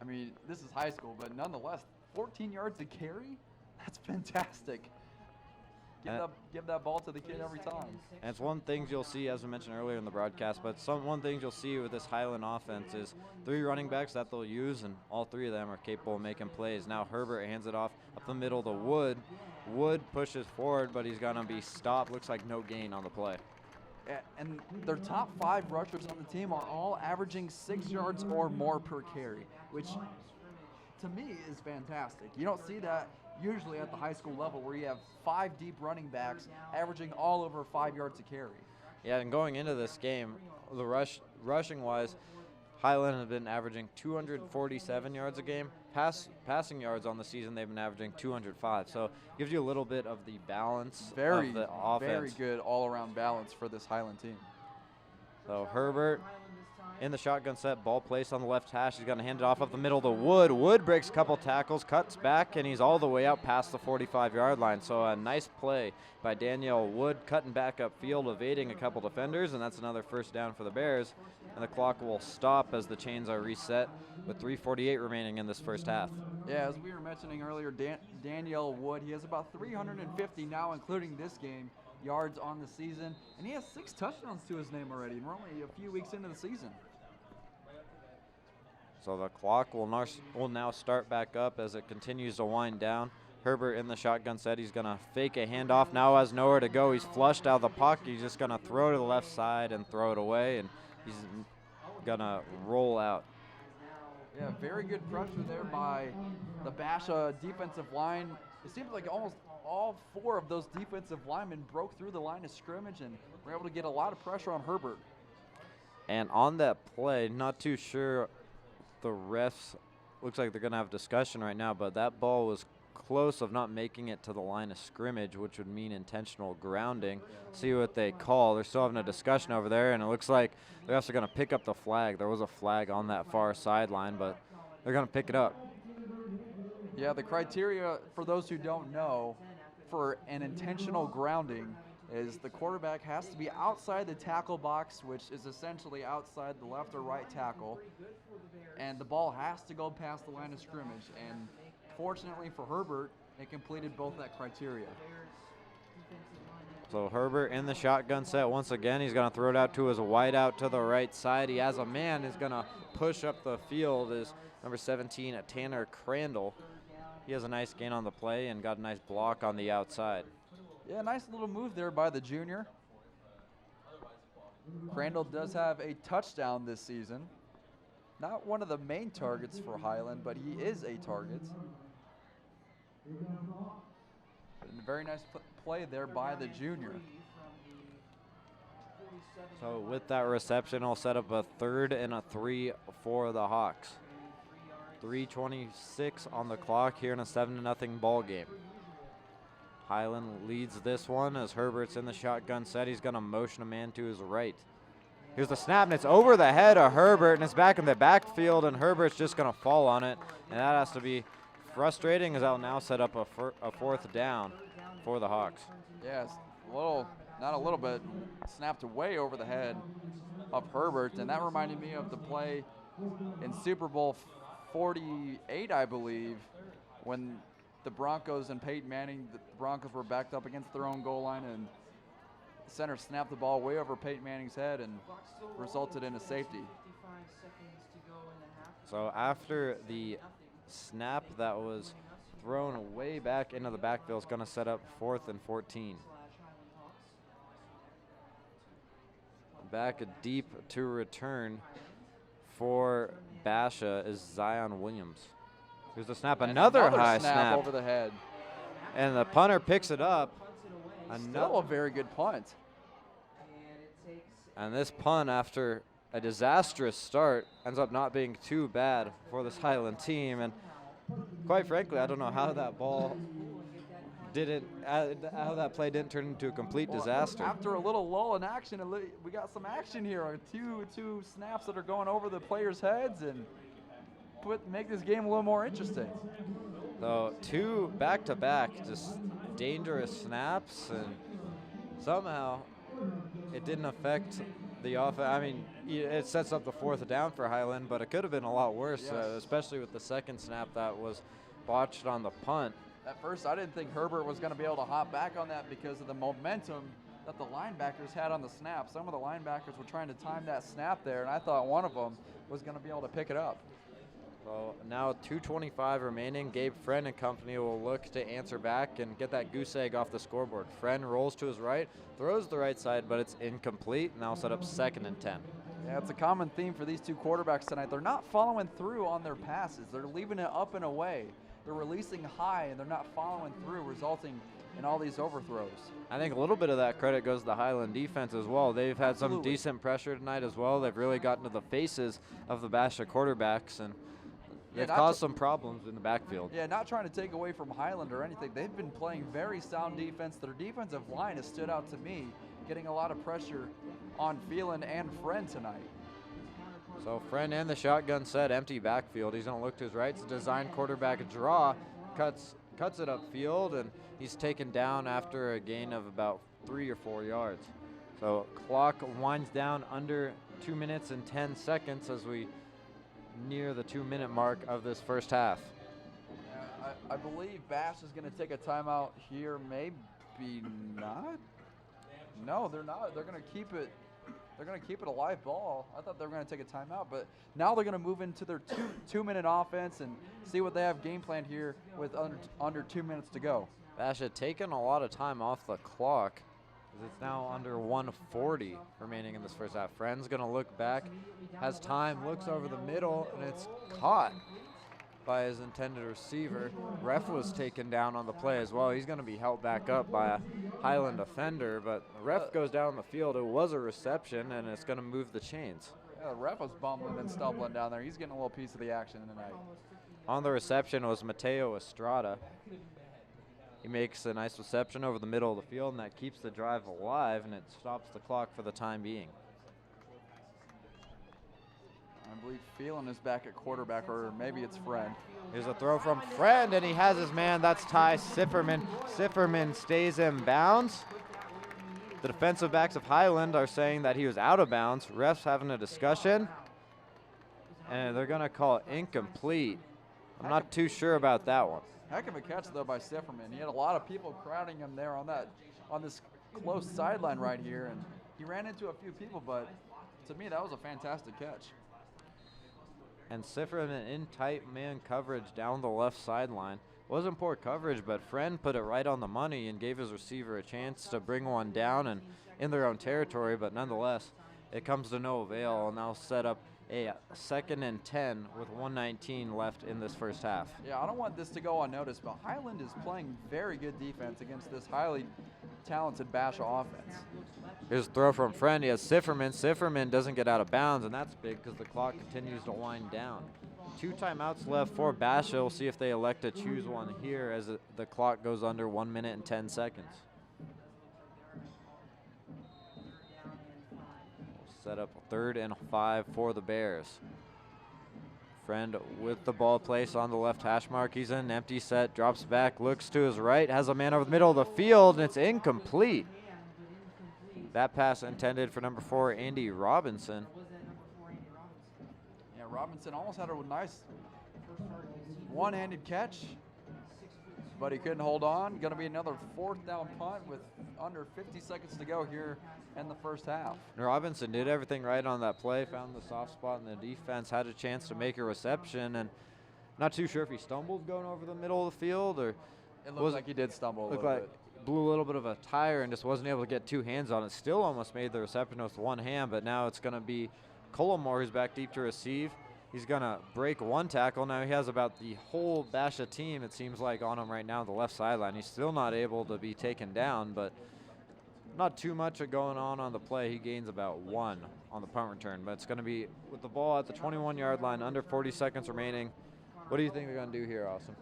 I mean, this is high school, but nonetheless, 14 yards a carry? That's fantastic. Give that ball to the kid every time. And it's one thing you'll see, as we mentioned earlier in the broadcast, but one thing you'll see with this Highland offense is 3 running backs that they'll use, and all 3 of them are capable of making plays. Now Herbert hands it off up the middle to Wood. Wood pushes forward, but he's going to be stopped. Looks like no gain on the play. Yeah, and their top 5 rushers on the team are all averaging 6 yards or more per carry, which to me is fantastic. You don't see that usually at the high school level, where you have 5 deep running backs averaging all over 5 yards a carry. Yeah, and going into this game, the rushing-wise, Highland has been averaging 247 yards a game. Passing yards on the season, they've been averaging 205. So gives you a little bit of the balance of the offense. Very good all-around balance for this Highland team. So Herbert in the shotgun set, ball placed on the left hash. He's going to hand it off up the middle to Wood. Wood breaks a couple tackles, cuts back, and he's all the way out past the 45-yard line. So a nice play by Daniel Wood, cutting back up field, evading a couple defenders, and that's another first down for the Bears. And the clock will stop as the chains are reset with 3:48 remaining in this first half. Yeah, as we were mentioning earlier, Daniel Wood, he has about 350 now, including this game, yards on the season, and he has 6 touchdowns to his name already, and we're only a few weeks into the season. So the clock will now start back up as it continues to wind down. Herbert in the shotgun set. He's going to fake a handoff. Now has nowhere to go. He's flushed out of the pocket. He's just going to throw to the left side and throw it away, and he's going to roll out. Yeah, very good pressure there by the Basha defensive line. It seems like almost all 4 of those defensive linemen broke through the line of scrimmage and were able to get a lot of pressure on Herbert. And on that play, not too sure the refs, looks like they're going to have discussion right now, but that ball was close of not making it to the line of scrimmage, which would mean intentional grounding. See what they call. They're still having a discussion over there, and it looks like the refs are going to pick up the flag. There was a flag on that far sideline, but they're going to pick it up. Yeah, the criteria, for those who don't know, for an intentional grounding is the quarterback has to be outside the tackle box, which is essentially outside the left or right tackle, and the ball has to go past the line of scrimmage. And fortunately for Herbert, it completed both that criteria. So Herbert in the shotgun set once again. He's going to throw it out to his wide out to the right side. He has a man. He's going to push up the field. Is number 17, Tanner Crandall. He has a nice gain on the play and got a nice block on the outside. Yeah, nice little move there by the junior. Crandall does have a touchdown this season. Not one of the main targets for Highland, but he is a target. And a very nice play there by the junior. So with that reception, I'll set up a 3rd and a 3 for the Hawks. 3:26 on the clock here in a 7-0 ball game. Highland leads this one as Herbert's in the shotgun set. He's going to motion a man to his right. Here's the snap, and it's over the head of Herbert, and it's back in the backfield, and Herbert's just going to fall on it, and that has to be frustrating as I'll now set up a 4th down for the Hawks. Yes, not a little bit, snapped way over the head of Herbert, and that reminded me of the play in Super Bowl 48, I believe, when the Broncos and Peyton Manning, the Broncos were backed up against their own goal line, and the center snapped the ball way over Peyton Manning's head and resulted in a safety. So after the snap that was thrown way back into the backfield, is going to set up 4th and 14. Back deep to return for Basha is Zion Williams. Here's the snap, another high snap over the head. And the punter picks it up. Still a very good punt. And this punt, after a disastrous start, ends up not being too bad for this Highland team. And quite frankly, I don't know how that how that play didn't turn into a complete disaster. After a little lull in action, we got some action here. Two snaps that are going over the players' heads and make this game a little more interesting. So 2 back-to-back, just dangerous snaps, and somehow it didn't affect the offense. I mean, it sets up the 4th down for Highland, but it could have been a lot worse, yes. Especially with the second snap that was botched on the punt. At first, I didn't think Herbert was going to be able to hop back on that because of the momentum that the linebackers had on the snap. Some of the linebackers were trying to time that snap there, and I thought one of them was going to be able to pick it up. So now 2:25 remaining. Gabe Friend and company will look to answer back and get that goose egg off the scoreboard. Friend rolls to his right, throws the right side, but it's incomplete. Now set up 2nd and 10. Yeah, it's a common theme for these two quarterbacks tonight. They're not following through on their passes. They're leaving it up and away. They're releasing high, and they're not following through, resulting in all these overthrows. I think a little bit of that credit goes to the Highland defense as well. They've had some decent pressure tonight as well. They've really gotten to the faces of the Basha quarterbacks, and they've caused some problems in the backfield. Yeah, not trying to take away from Highland or anything. They've been playing very sound defense. Their defensive line has stood out to me, getting a lot of pressure on Phelan and Friend tonight. So Friend in the shotgun set, empty backfield. He's going to look to his right. It's a design quarterback draw, cuts it upfield, and he's taken down after a gain of about 3 or 4 yards. So clock winds down under 2 minutes and 10 seconds as we near the 2-minute mark of this first half. I believe Bash is going to take a timeout here. Maybe not. No, they're not. They're going to keep it. They're going to keep it a live ball. I thought they were going to take a timeout, but now they're going to move into their two-minute offense and see what they have game planned here with under 2 minutes to go. Bash had taken a lot of time off the clock, as it's now under 1:40 remaining in this first half. Friend's going to look back, has time, looks over the middle, and it's caught by his intended receiver. Ref was taken down on the play as well. He's going to be held back up by a Highland defender, but the ref goes down the field. It was a reception, and it's going to move the chains. Yeah, the ref was bumbling and stumbling down there. He's getting a little piece of the action tonight. On the reception was Mateo Estrada. He makes a nice reception over the middle of the field, and that keeps the drive alive, and it stops the clock for the time being. I believe Phelan is back at quarterback, or maybe it's Friend. Here's a throw from Friend, and he has his man. That's Ty Sifferman. Sifferman stays in bounds. The defensive backs of Highland are saying that he was out of bounds. Refs having a discussion, and they're going to call it incomplete. I'm not too sure about that one. Heck of a catch though by Sifferman. He had a lot of people crowding him there on this close sideline right here, and he ran into a few people, but to me that was a fantastic catch. And Sifferman in tight man coverage down the left sideline. Wasn't poor coverage, but Friend put it right on the money and gave his receiver a chance to bring one down and in their own territory, but nonetheless, it comes to no avail, and now set up a 2nd and 10 with 1:19 left in this first half. Yeah, I don't want this to go unnoticed, but Highland is playing very good defense against this highly talented Basha offense. Here's a throw from Friend. He has Sifferman. Sifferman doesn't get out of bounds, and that's big because the clock continues to wind down. 2 timeouts left for Basha. We'll see if they elect to choose one here as the clock goes under 1 minute and 10 seconds. We'll set up 3rd and 5 for the Bears. Friend with the ball placed on the left hash mark. He's in an empty set, drops back, looks to his right, has a man over the middle of the field, and it's incomplete. That pass intended for number 4, Andy Robinson. Yeah, Robinson almost had a nice one-handed catch, but he couldn't hold on. Going to be another 4th down punt with under 50 seconds to go here in the first half. Robinson did everything right on that play, found the soft spot in the defense, had a chance to make a reception, and not too sure if he stumbled going over the middle of the field or it looked like he did stumble a little bit. Blew a little bit of a tire and just wasn't able to get 2 hands on it. Still almost made the reception with 1 hand, but now it's going to be Colomore who's back deep to receive. He's going to break 1 tackle. Now he has about the whole Basha team, it seems like, on him right now on the left sideline. He's still not able to be taken down, but not too much going on the play. He gains about 1 on the punt return, but it's going to be with the ball at the 21-yard line, under 40 seconds remaining. What do you think they're going to do here, Austin?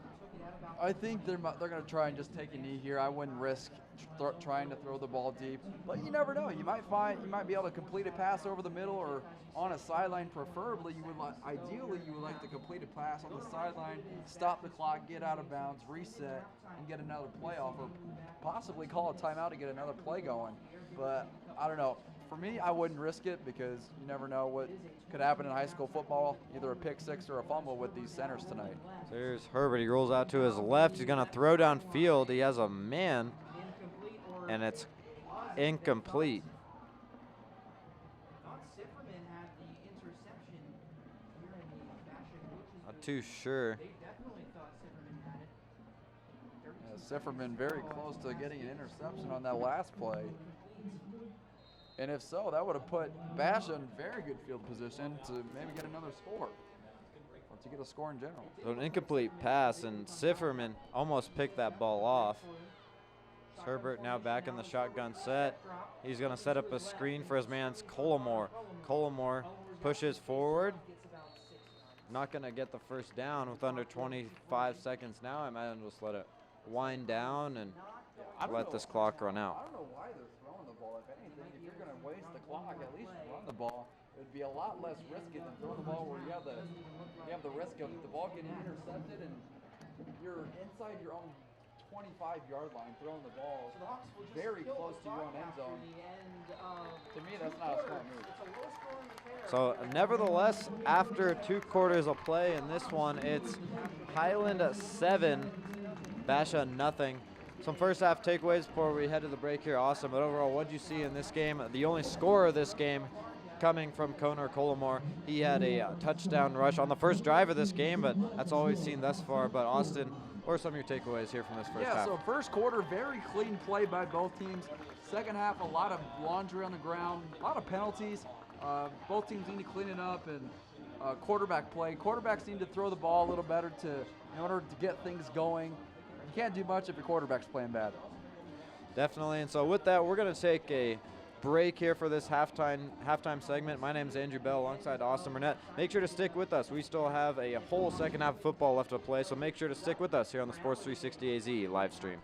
I think they're going to try and just take a knee here. I wouldn't risk trying to throw the ball deep, but you never know. You might be able to complete a pass over the middle or on a sideline. Preferably, ideally you would like to complete a pass on the sideline, stop the clock, get out of bounds, reset, and get another play off, or possibly call a timeout to get another play going. But I don't know. For me, I wouldn't risk it because you never know what could happen in high school football, either a pick six or a fumble with these centers tonight. So here's Herbert. He rolls out to his left. He's going to throw downfield. He has a man, and it's incomplete. Not too sure. Sifferman very close to getting an interception on that last play. And if so, that would have put Basha in very good field position to maybe get another score, or to get a score in general. So an incomplete pass, and Sifferman almost picked that ball off. Herbert now back in the shotgun set. He's going to set up a screen for his man's Colomore. Colomore pushes forward. Not going to get the first down with under 25 seconds now. I might just let it wind down and let this clock run out. I don't know why they're throwing the ball. If anything, if you're going to waste the clock, at least run the ball. It would be a lot less risky than throwing the ball where you have the risk of the ball getting intercepted and you're inside your own 25-yard line throwing the ball very close to your own end zone. To me, that's not a smart move. So nevertheless, after 2 quarters of play in this one, it's Highland 7, Basha nothing. Some first half takeaways before we head to the break here. Awesome. But overall, what did you see in this game? The only scorer of this game coming from Conor Colomore. He had a touchdown rush on the first drive of this game, but that's all we've seen thus far. But Austin, what are some of your takeaways here from this first half? Yeah, so first quarter, very clean play by both teams. Second half, a lot of laundry on the ground, a lot of penalties. Both teams need to clean it up, and quarterback play. Quarterbacks need to throw the ball a little better in order to get things going. You can't do much if your quarterback's playing bad. Definitely, and so with that, we're going to take a break here for this halftime segment. My name is Andrew Bell alongside Austin Burnett. Make sure to stick with us. We still have a whole second half of football left to play, so make sure to stick with us here on the Sports 360 AZ live stream.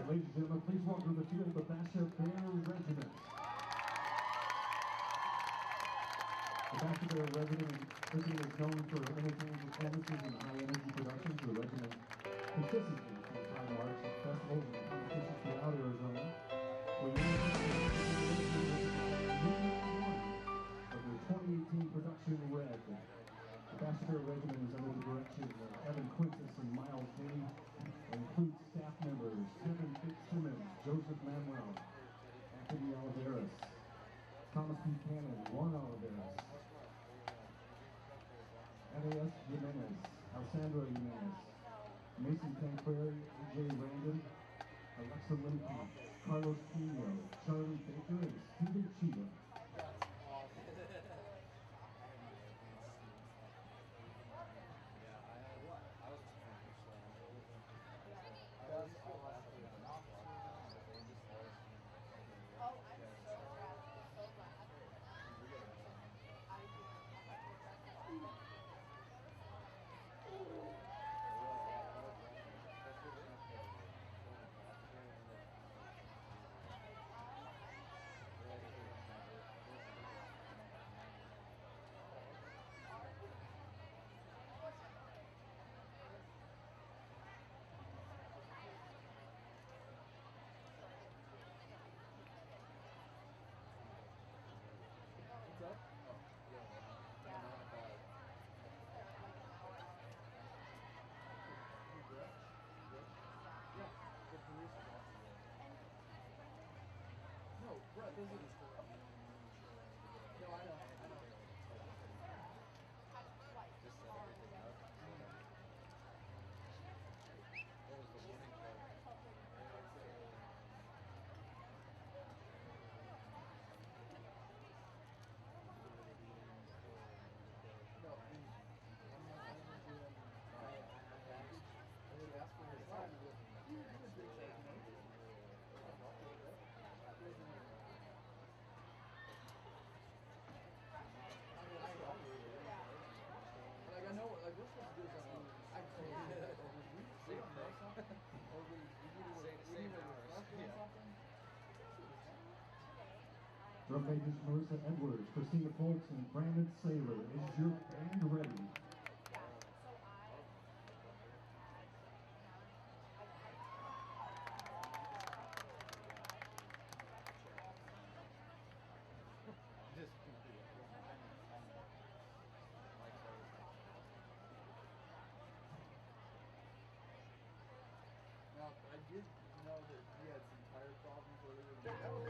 ladies and gentlemen, please welcome to the field the Basha Bear Regiment. The Basha Bear Regiment is known for entertaining performances and high-energy productions. The regiment consistently through fine arts and festivals and competitions throughout Arizona. We of the 2018 production Red. The Basha Bear Regiment is under the direction of Evan Quintus and Miles Denny, and includes staff members Kevin Fitzsimmons, Joseph Manuel, Anthony Oliveras, Thomas Buchanan, Juan Oliveras, Anaes Jimenez, Alessandra Jimenez, Mason Tancredi, EJ Randon, Alexa Lincoln, Carlos Pino, Charlie Baker, and Stephen Chiba. Drum majors Marissa Edwards, Christina Foltz, and Brandon Saylor. Is your band ready? Now, I did know that he had some tire problems earlier.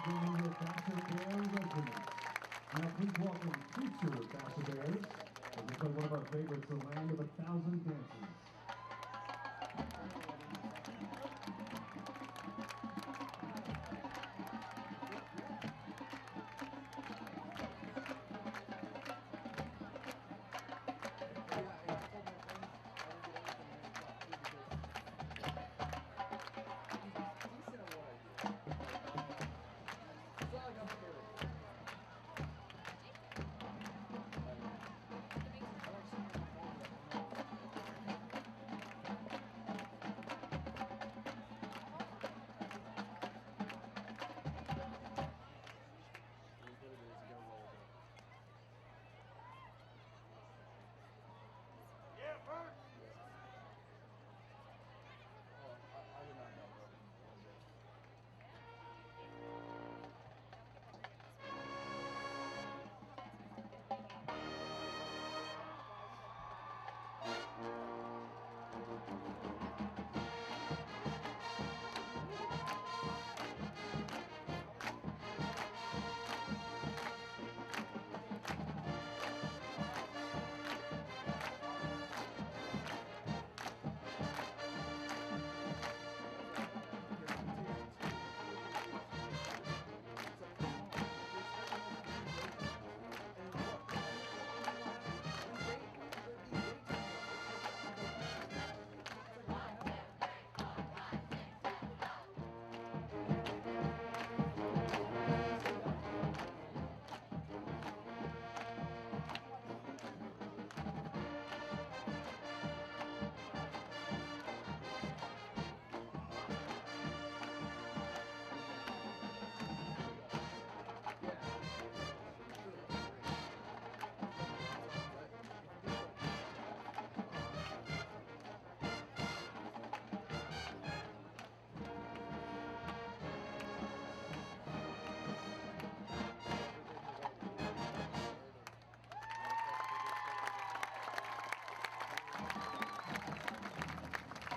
Your Basha Bear Regiment. Now please welcome future Basha Bears as we play one of our favorites, The Land of 1,000 Dances.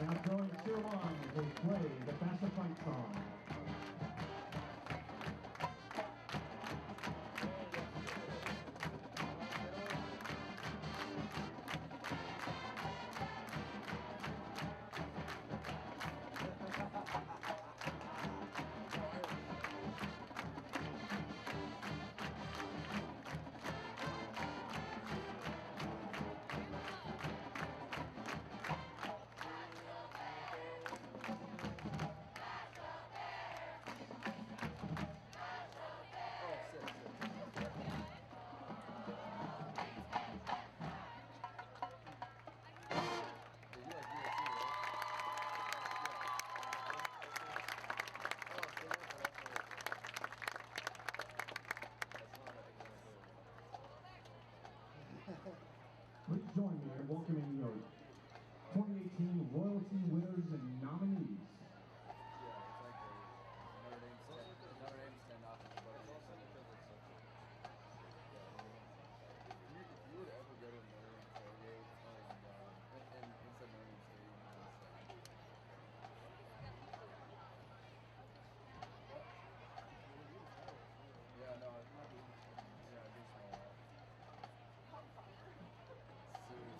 Now throwing Sirwan as they play the Basha fight song. Please join me in welcoming your 2018 royalty winners and nominees.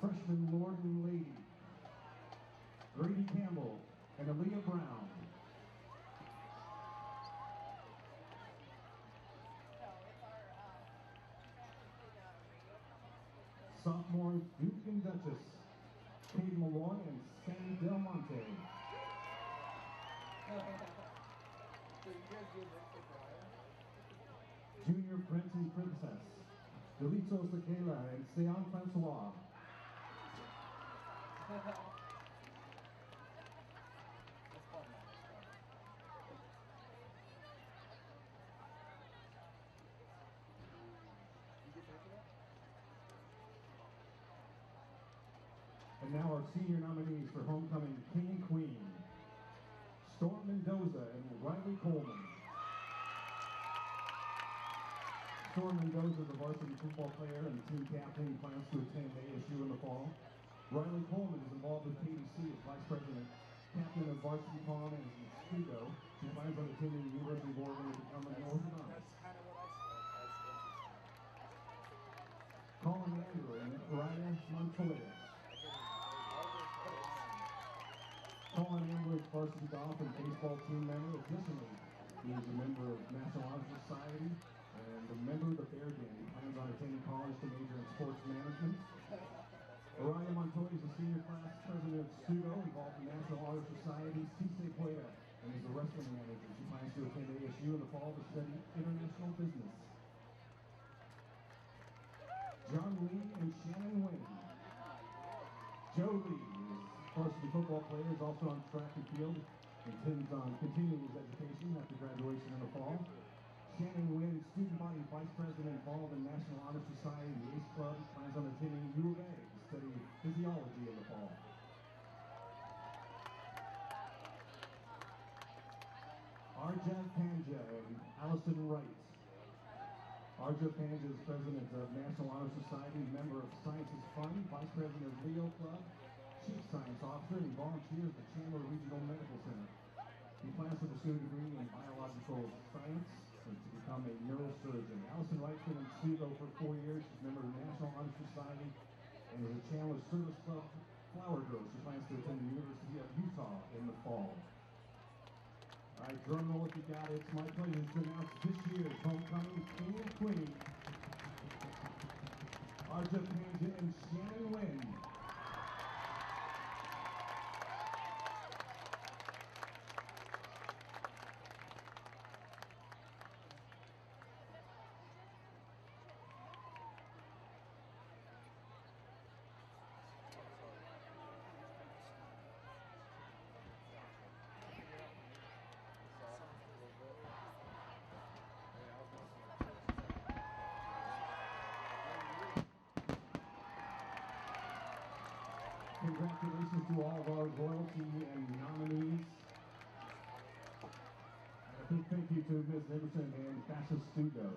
Freshman Lord and Lady, Grady Campbell and Aaliyah Brown. Sophomores Duke and Duchess, Kate Malloy and Sandy Del Monte. Junior Prince and Princess, Delitos Tequila and Sean Francois. And now our senior nominees for homecoming King and Queen, Storm Mendoza and Riley Coleman. Storm Mendoza is a varsity football player and team captain. He plans to attend ASU in the fall. Riley Coleman is involved with KDC as vice president, captain of varsity pong and judo. She plans on attending the University of Oregon to become an orthodontist. Colin Andrew and Ryan Montoya. Colin Andrew is varsity golf and baseball team member. Additionally, he is a member of National Honor Society and a member of the Bear Gang. He plans on attending college to major in sports management. Ryan Montoya is a senior class president of Studo, involved in National Honor Society, CC Pueda, and is a wrestling manager. She plans to attend ASU in the fall to study international business. John Lee and Shannon Wynn. Joe Lee is a varsity football player, is also on track and field, intends on continuing his education after graduation in the fall. Shannon Wynn, student body vice president involved in National Honor Society and the Ace Club, plans on attending U of A to study physiology in the fall. Arja Panja and Allison Wright. Arja Panja is president of National Honor Society, member of Science is Fun, vice president of Leo Club, chief science officer, and volunteers at the Chandler Regional Medical Center. He plans to pursue a degree in biological science and to become a neurosurgeon. Allison Wright's been in Studio for 4 years. She's a member of the National Honor Society and is a Chandler Service Club flower girl. She plans to attend the University of Utah in the fall. All right, drum roll if you got it. It's my pleasure to announce this year's homecoming King and Queen, Arja Panja and Shannon Wynn. Congratulations to all of our royalty and nominees. And a big thank you to Ms. Emerson and Fasha Studo.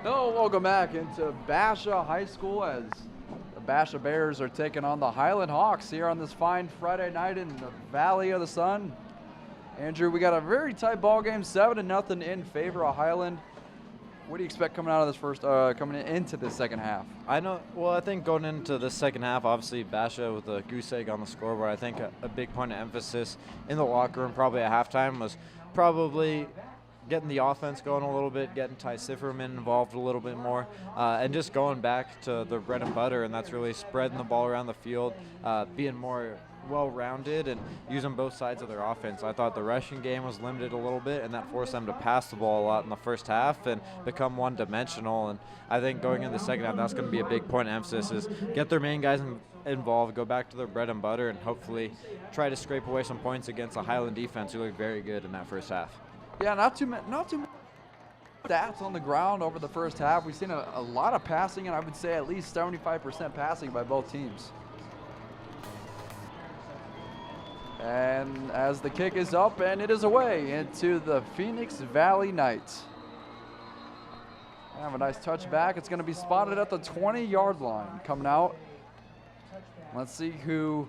Hello, welcome back into Basha High School as the Basha Bears are taking on the Highland Hawks here on this fine Friday night in the Valley of the Sun. Andrew, we got a very tight ball game, 7-0 in favor of Highland. What do you expect coming out of this coming into this second half? I think going into the second half, obviously Basha with a goose egg on the scoreboard. I think a big point of emphasis in the locker room probably at halftime was probably getting the offense going a little bit, getting Ty Sifferman involved a little bit more, and just going back to the bread and butter, and that's really spreading the ball around the field, being more well-rounded and using both sides of their offense. I thought the rushing game was limited a little bit, and that forced them to pass the ball a lot in the first half and become one-dimensional. And I think going into the second half, that's going to be a big point of emphasis, is get their main guys involved, go back to their bread and butter, and hopefully try to scrape away some points against a Highland defense who looked very good in that first half. Yeah, not too many stats on the ground over the first half. We've seen a lot of passing, and I would say at least 75% passing by both teams. And as the kick is up, and it is away into the Phoenix Valley Knights. Have a nice touchback. It's going to be spotted at the 20-yard line coming out. Let's see who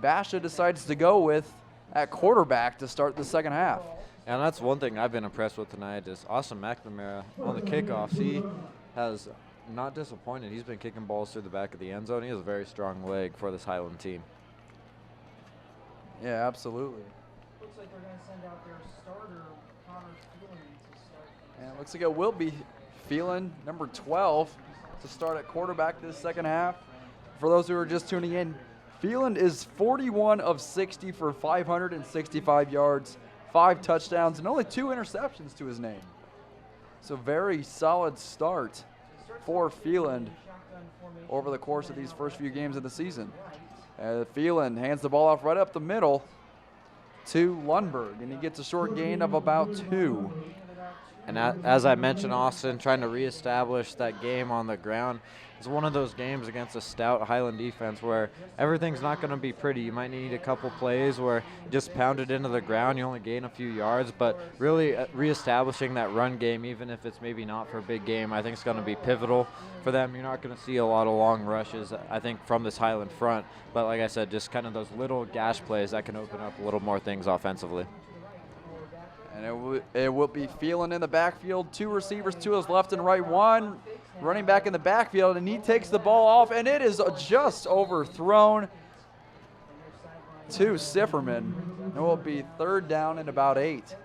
Basha decides to go with at quarterback to start the second half. And that's one thing I've been impressed with tonight is Austin McNamara on the kickoffs. He has not disappointed. He's been kicking balls through the back of the end zone. He has a very strong leg for this Highland team. Yeah, absolutely. Looks like they're going to send out their starter, Connor Phelan, to start. And it looks like it will be Phelan, number 12, to start at quarterback this second half. For those who are just tuning in, Phelan is 41 of 60 for 565 yards, 5 touchdowns, and only 2 interceptions to his name. So very solid start for Phelan over the course of these first few games of the season. Phelan hands the ball off right up the middle to Lundberg, and he gets a short gain of about 2. And as I mentioned, Austin trying to reestablish that game on the ground. It's one of those games against a stout Highland defense where everything's not going to be pretty. You might need a couple plays where you just pound it into the ground, you only gain a few yards, but really reestablishing that run game, even if it's maybe not for a big game, I think it's going to be pivotal for them. You're not going to see a lot of long rushes, I think, from this Highland front. But like I said, just kind of those little gash plays that can open up a little more things offensively. And it will be Phelan in the backfield. 2 receivers to his left and right. 1 running back in the backfield, and he takes the ball off, and it is just overthrown to Sifferman. It will be 3rd down and about 8.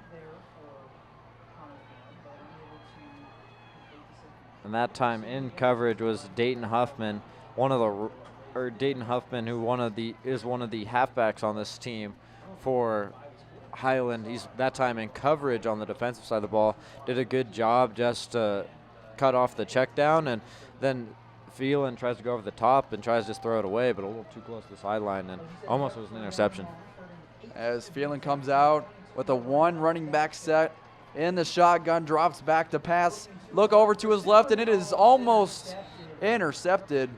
And that time in coverage was Dayton Huffman, who is one of the halfbacks on this team for Highland. He's that time in coverage on the defensive side of the ball. Did a good job just to cut off the check down, and then Phelan tries to go over the top and tries to just throw it away, but a little too close to the sideline and almost was an interception. As Phelan comes out with a 1 running back set in the shotgun, drops back to pass, look over to his left, and it is almost intercepted,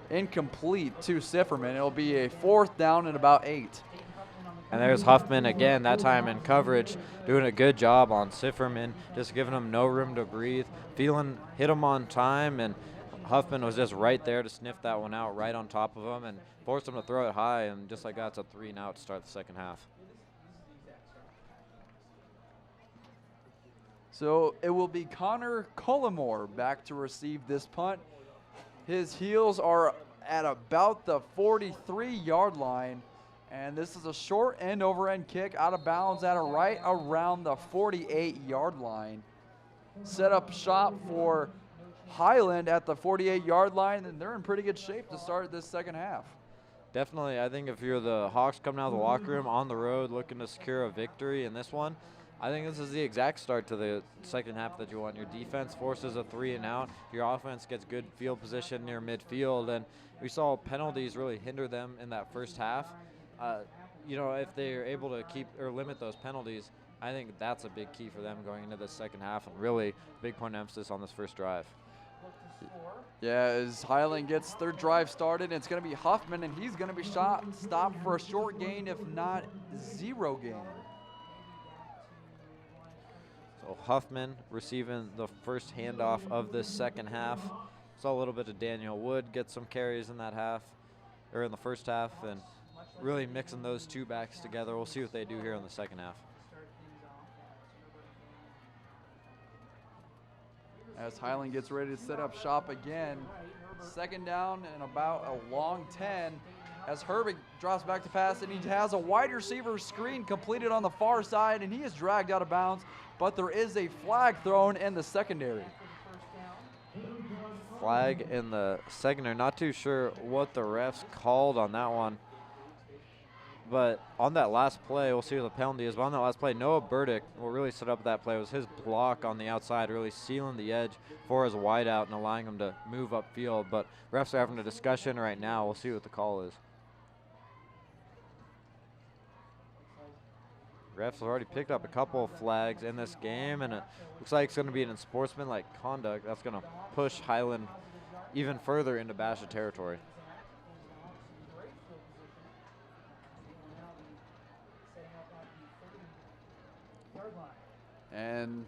incomplete to Sifferman. It'll be a 4th down and about 8. And there's Huffman again, that time in coverage, doing a good job on Sifferman, just giving him no room to breathe. Phelan hit him on time, and Huffman was just right there to sniff that one out right on top of him and forced him to throw it high, and just like that, it's a 3-and-out to start the second half. So it will be Connor Cullimore back to receive this punt. His heels are at about the 43-yard line. And this is a short end-over-end kick out of bounds at right around the 48-yard line. Set up shop for Highland at the 48-yard line, and they're in pretty good shape to start this second half. Definitely. I think if you're the Hawks coming out of the locker room on the road looking to secure a victory in this one, I think this is the exact start to the second half that you want. Your defense forces a 3-and-out. Your offense gets good field position near midfield, and we saw penalties really hinder them in that first half. If they're able to keep or limit those penalties, I think that's a big key for them going into the second half, and really big point of emphasis on this first drive. Yeah, as Highland gets their drive started, it's going to be Huffman, and he's going to be stopped for a short gain, if not 0 gain. So Huffman receiving the first handoff of this second half. Saw a little bit of Daniel Wood get some carries in that half, or in the first half, and really mixing those two backs together. We'll see what they do here in the second half. As Highland gets ready to set up shop again. Second down and about a long 10. As Herbig drops back to pass, and he has a wide receiver screen completed on the far side, and he is dragged out of bounds, but there is a flag thrown in the secondary. Flag in the secondary. Not too sure what the refs called on that one. But on that last play, we'll see what the penalty is. But on that last play, Noah Burdick, what really set up that play was his block on the outside, really sealing the edge for his wideout and allowing him to move upfield. But refs are having a discussion right now. We'll see what the call is. Refs have already picked up a couple of flags in this game, and it looks like it's going to be an unsportsmanlike conduct. That's going to push Highland even further into Basha territory. And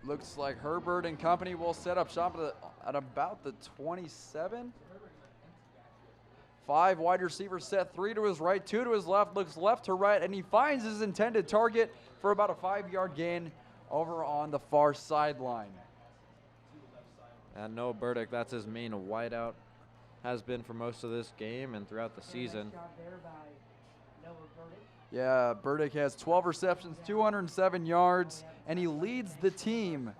looks like Herbert and company will set up shop at about the 27. 5 wide receivers set, 3 to his right, 2 to his left, looks left to right, and he finds his intended target for about a 5-yard gain over on the far sideline. And Noah Burdick, that's his main wideout, has been for most of this game and throughout the season. Yeah, Burdick has 12 receptions, 207 yards, and he leads the team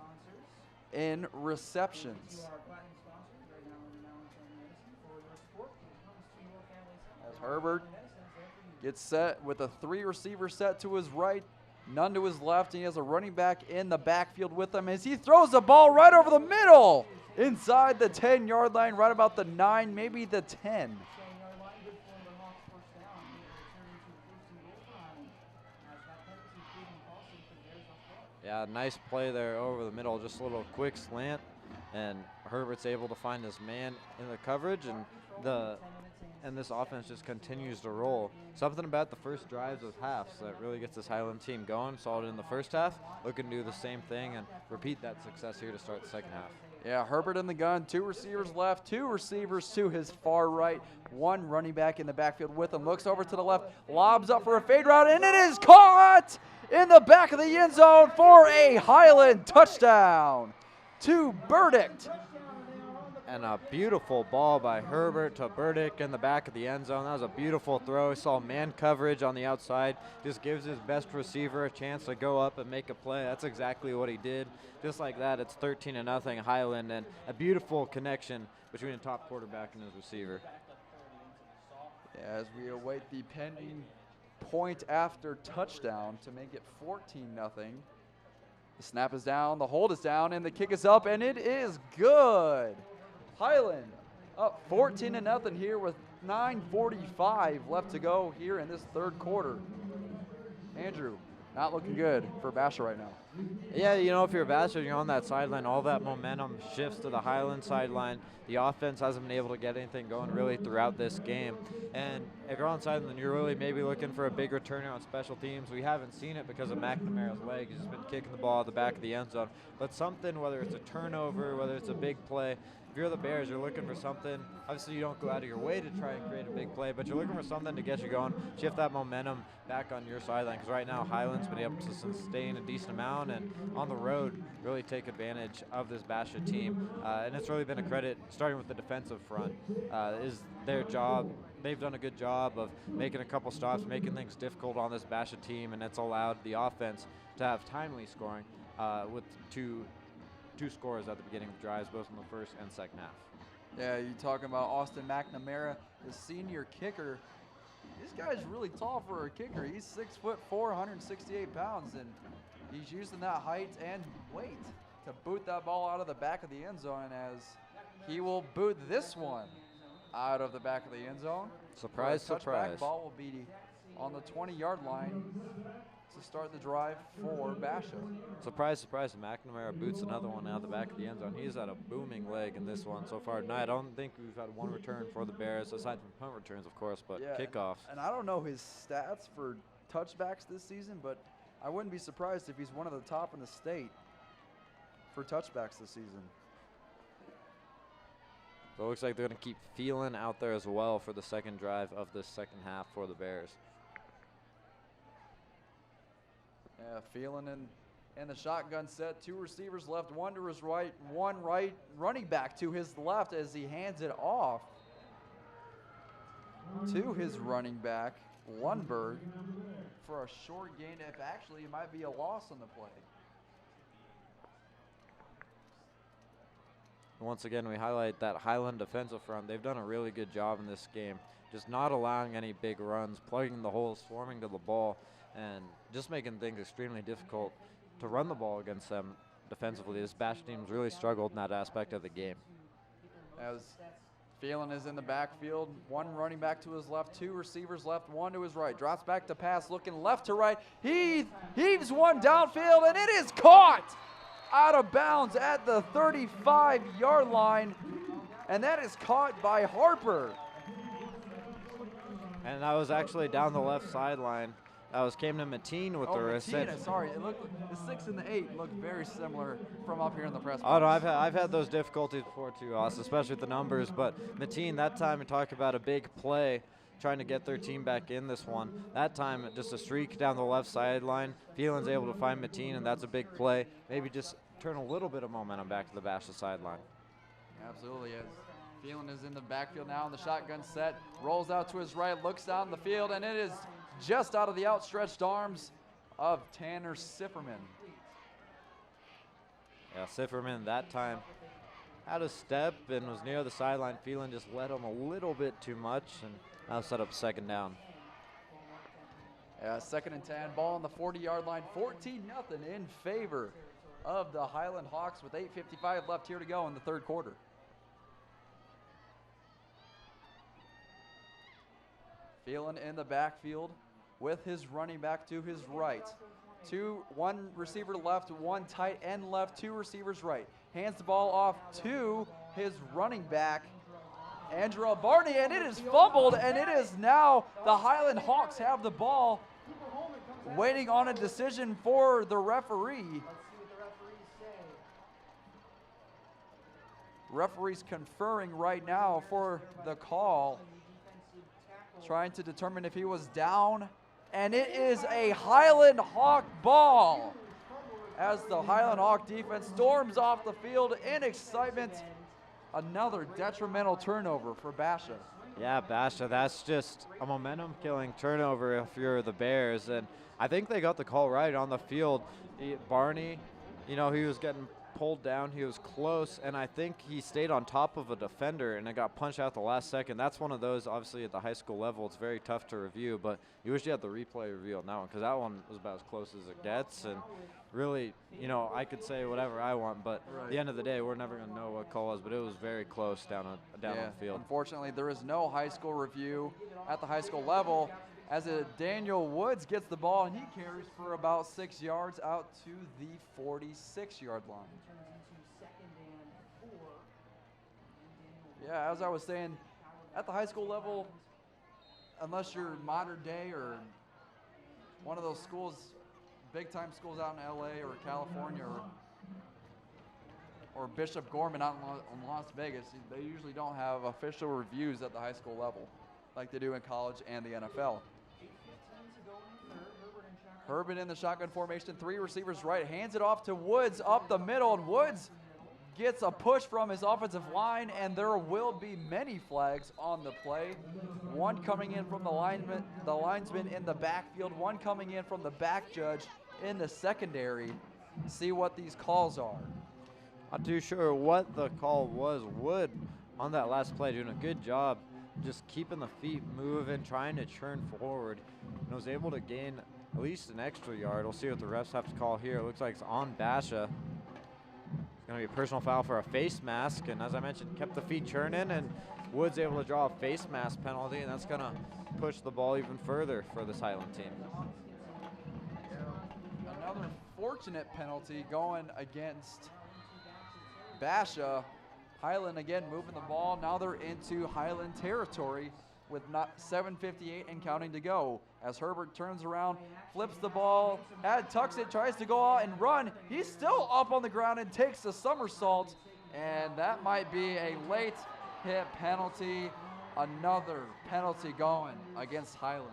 in receptions. As Herbert gets set with a 3 receiver set to his right, none to his left, and he has a running back in the backfield with him as he throws the ball right over the middle inside the 10-yard line, right about the 9, maybe the 10. Yeah, nice play there over the middle, just a little quick slant, and Herbert's able to find his man in the coverage, and this offense just continues to roll. Something about the first drives of halves that really gets this Highland team going. Saw it in the first half, looking to do the same thing and repeat that success here to start the second half. Yeah, Herbert in the gun, 2 receivers left, 2 receivers to his far right, 1 running back in the backfield with him. Looks over to the left, lobs up for a fade route, and it is caught in the back of the end zone for a Highland touchdown to Burdick. And a beautiful ball by Herbert to Burdick in the back of the end zone. That was a beautiful throw. He saw man coverage on the outside. Just gives his best receiver a chance to go up and make a play. That's exactly what he did. Just like that, it's 13-0 Highland, and a beautiful connection between the top quarterback and his receiver. Yeah, as we await the pending point after touchdown to make it 14-0. The snap is down, the hold is down, and the kick is up, and it is good. Highland up 14-0 here with 9:45 left to go here in this third quarter. Andrew, not looking good for Basha right now. Yeah, you know, if you're a Basha, you're on that sideline, all that momentum shifts to the Highland sideline. The offense hasn't been able to get anything going really throughout this game. And if you're on sideline, you're really maybe looking for a big returner on special teams. We haven't seen it because of McNamara's leg. He's just been kicking the ball at the back of the end zone. But something, whether it's a turnover, whether it's a big play, if you're the Bears, you're looking for something. Obviously, you don't go out of your way to try and create a big play, but you're looking for something to get you going, shift that momentum back on your sideline. Because right now, Highland's been able to sustain a decent amount, and on the road, really take advantage of this Basha team. And it's really been a credit, starting with the defensive front, is their job. They've done a good job of making a couple stops, making things difficult on this Basha team, and it's allowed the offense to have timely scoring with two scores at the beginning of drives, both in the first and second half. Yeah, you talking about Austin McNamara, the senior kicker. This guy's really tall for a kicker. He's 6'4", 168 pounds, and he's using that height and weight to boot that ball out of the back of the end zone, as he will boot this one out of the back of the end zone. Surprise, surprise. Ball will be on the 20-yard line to start the drive for Basha. Surprise, surprise, McNamara boots another one out of the back of the end zone. He's had a booming leg in this one so far tonight. I don't think we've had one return for the Bears, aside from punt returns, of course, but yeah, kickoffs. And I don't know his stats for touchbacks this season, but I wouldn't be surprised if he's one of the top in the state for touchbacks this season. So it looks like they're going to keep Phelan out there as well for the second drive of this second half for the Bears. Yeah, Phelan in the shotgun set. 2 receivers left, 1 to his right, 1 right running back to his left as he hands it off to his running back, Lundberg, for a short gain. If actually it might be a loss on the play. Once again, we highlight that Highland defensive front. They've done a really good job in this game, just not allowing any big runs, plugging the holes, swarming to the ball, and just making things extremely difficult to run the ball against them defensively. This Bash team's really struggled in that aspect of the game. As Phelan is in the backfield, 1 running back to his left, 2 receivers left, 1 to his right. Drops back to pass, looking left to right. He heaves one downfield, and it is caught out of bounds at the 35-yard line, and that is caught by Harper. And that was actually down the left sideline. That was came to Mateen with the reception. Sorry, it looked the 6 and the 8 looked very similar from up here in the press box. Oh no, I've had those difficulties before too, Austin, especially with the numbers. But Mateen, that time we talked about a big play, trying to get their team back in this one. That time, just a streak down the left sideline. Phelan's able to find Mateen, and that's a big play. Maybe just turn a little bit of momentum back to the Basha sideline. Absolutely is. Phelan is in the backfield now in the shotgun set. Rolls out to his right, looks down the field, and it is just out of the outstretched arms of Tanner Sifferman. Yeah, Sifferman that time had a step and was near the sideline. Phelan just led him a little bit too much, and now set up second down. Yeah, 2nd and 10, ball on the 40-yard line, 14-0 in favor of the Highland Hawks with 8:55 left here to go in the 3rd quarter. Phelan in the backfield with his running back to his right. 1 receiver left, 1 tight end left, 2 receivers right. Hands the ball off to his running back, Andrew Barney, and it is fumbled, and it is now the Highland Hawks have the ball, waiting on a decision for the referee. Referee's conferring right now for the call, trying to determine if he was down, and it is a Highland Hawk ball as the Highland Hawk defense storms off the field in excitement. Another detrimental turnover for Basha. Yeah, Basha, that's just a momentum-killing turnover if you're the Bears, and I think they got the call right on the field. Barney, he was getting pulled down. He was close, and I think he stayed on top of a defender, and it got punched out the last second. That's one of those, obviously, at the high school level, it's very tough to review, but you wish you had the replay review on that one, because that one was about as close as it gets, and really, I could say whatever I want, but at the end of the day, we're never going to know what call was, but it was very close down on the field. Unfortunately, there is no high school review at the high school level, as Daniel Woods gets the ball, and he carries for about 6 yards out to the 46-yard line. Yeah, as I was saying, at the high school level, unless you're modern day or one of those schools, big-time schools out in LA or California or Bishop Gorman out in Las Vegas, they usually don't have official reviews at the high school level like they do in college and the NFL. Herbin in the shotgun formation, 3 receivers right, hands it off to Woods up the middle, and Woods gets a push from his offensive line, and there will be many flags on the play. 1 coming in from the linesman in the backfield, 1 coming in from the back judge in the secondary. See what these calls are. Not too sure what the call was. Wood on that last play doing a good job just keeping the feet moving, trying to churn forward, and was able to gain at least an extra yard. We'll see what the refs have to call here. It looks like it's on Basha. It's going to be a personal foul for a face mask, and as I mentioned, kept the feet churning, and Wood's able to draw a face mask penalty, and that's going to push the ball even further for this Highland team. Another fortunate penalty going against Basha. Highland again moving the ball. Now they're into Highland territory with not 7:58 and counting to go. As Herbert turns around, flips the ball, tucks it, tries to go out and run. He's still up on the ground and takes a somersault, and that might be a late hit penalty. Another penalty going against Highland.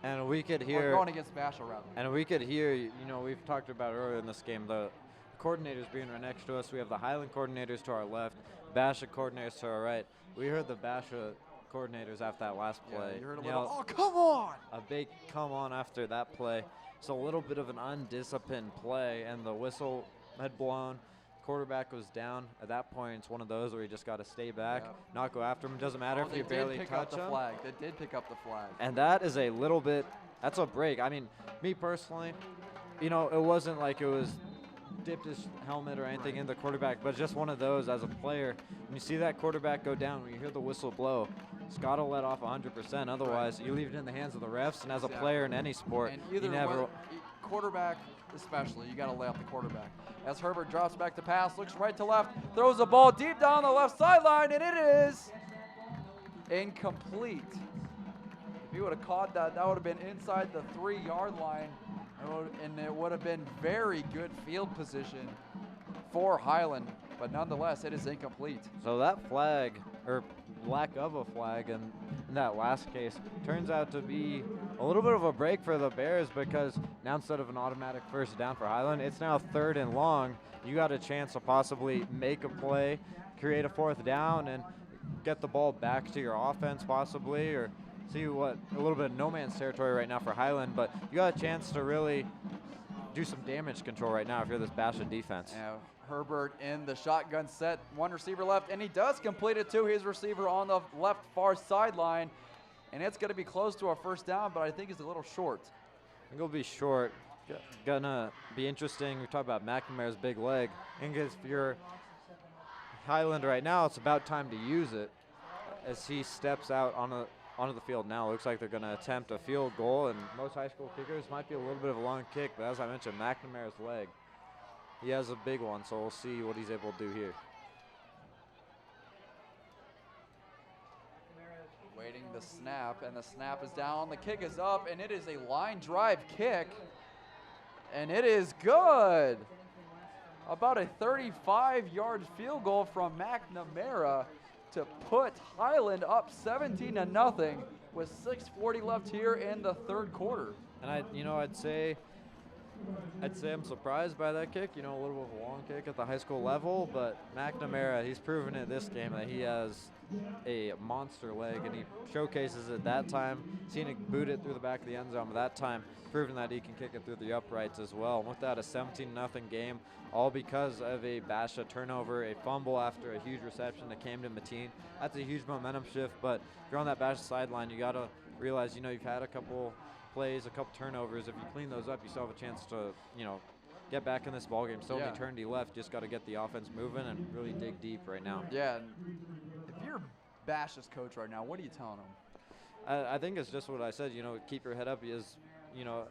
And we could Or hear, going against Basha, rather. and we could hear, you know, we've talked about earlier in this game, the coordinators being right next to us. We have the Highland coordinators to our left, Basha coordinators to our right. We heard the Basha coordinators after that last play. Yeah, you heard a yell little, oh, come on! a big come on after that play. So a little bit of an undisciplined play, and the whistle had blown. Quarterback was down. At that point, it's one of those where you just got to stay back, Yeah. not go after him. It doesn't matter if They you did barely pick up touch the him. flag. They did pick up the flag. And that is a little bit, that's a break. I mean, me personally, you know, it wasn't like it was dipped his helmet or anything in the quarterback, but just one of those as a player. When you see that quarterback go down, when you hear the whistle blow, it's got to let off 100%. Otherwise, you leave it in the hands of the refs. And as a Exactly. player in any sport, And you either never. quarterback especially, you got to lay off the quarterback. As Herbert drops back to pass, looks right to left, throws the ball deep down the left sideline, and it is incomplete. If he would have caught that, that would have been inside the 3-yard line, and it would have been very good field position for Highland. But nonetheless, it is incomplete. So that flag, or lack of a flag in that last case, turns out to be a little bit of a break for the Bears, because now instead of an automatic first down for Highland, it's now 3rd and long. You got a chance to possibly make a play, create a 4th down, and get the ball back to your offense possibly, or see what a little bit of no man's territory right now for Highland. But you got a chance to really do some damage control right now if you're this Basha defense. Yeah, Herbert in the shotgun set, one receiver left, and he does complete it to his receiver on the left far sideline, and it's going to be close to a first down, but I think it's a little short. I think it'll be short. Gonna be interesting. We talked about McNamara's big leg. I think if you're Highland right now, it's about time to use it as he steps out onto the field now. Looks like they're going to attempt a field goal, and most high school kickers might be a little bit of a long kick, but as I mentioned, McNamara's leg, he has a big one, so we'll see what he's able to do here. Waiting the snap, and the snap is down, the kick is up, and it is a line drive kick, and it is good. About a 35-yard field goal from McNamara to put Highland up 17-0 with 6:40 left here in the 3rd quarter. And I'd say I'm surprised by that kick. You know, a little bit of a long kick at the high school level, but McNamara, he's proven it this game that he has a monster leg, and he showcases it that time. Seen it boot it through the back of the end zone, but that time proven that he can kick it through the uprights as well. And with that, a 17-0 game, all because of a Basha turnover, a fumble after a huge reception that came to Mateen. That's a huge momentum shift, but if you're on that Basha sideline, you got to realize, you know, you've had a couple plays, a couple turnovers. If you clean those up, you still have a chance to, you know, get back in this ballgame. Still an eternity left. Just got to get the offense moving and really dig deep right now. Yeah, and if you're Basha's coach right now, what are you telling him? I think it's just what I said. You know, keep your head up. Is, you know,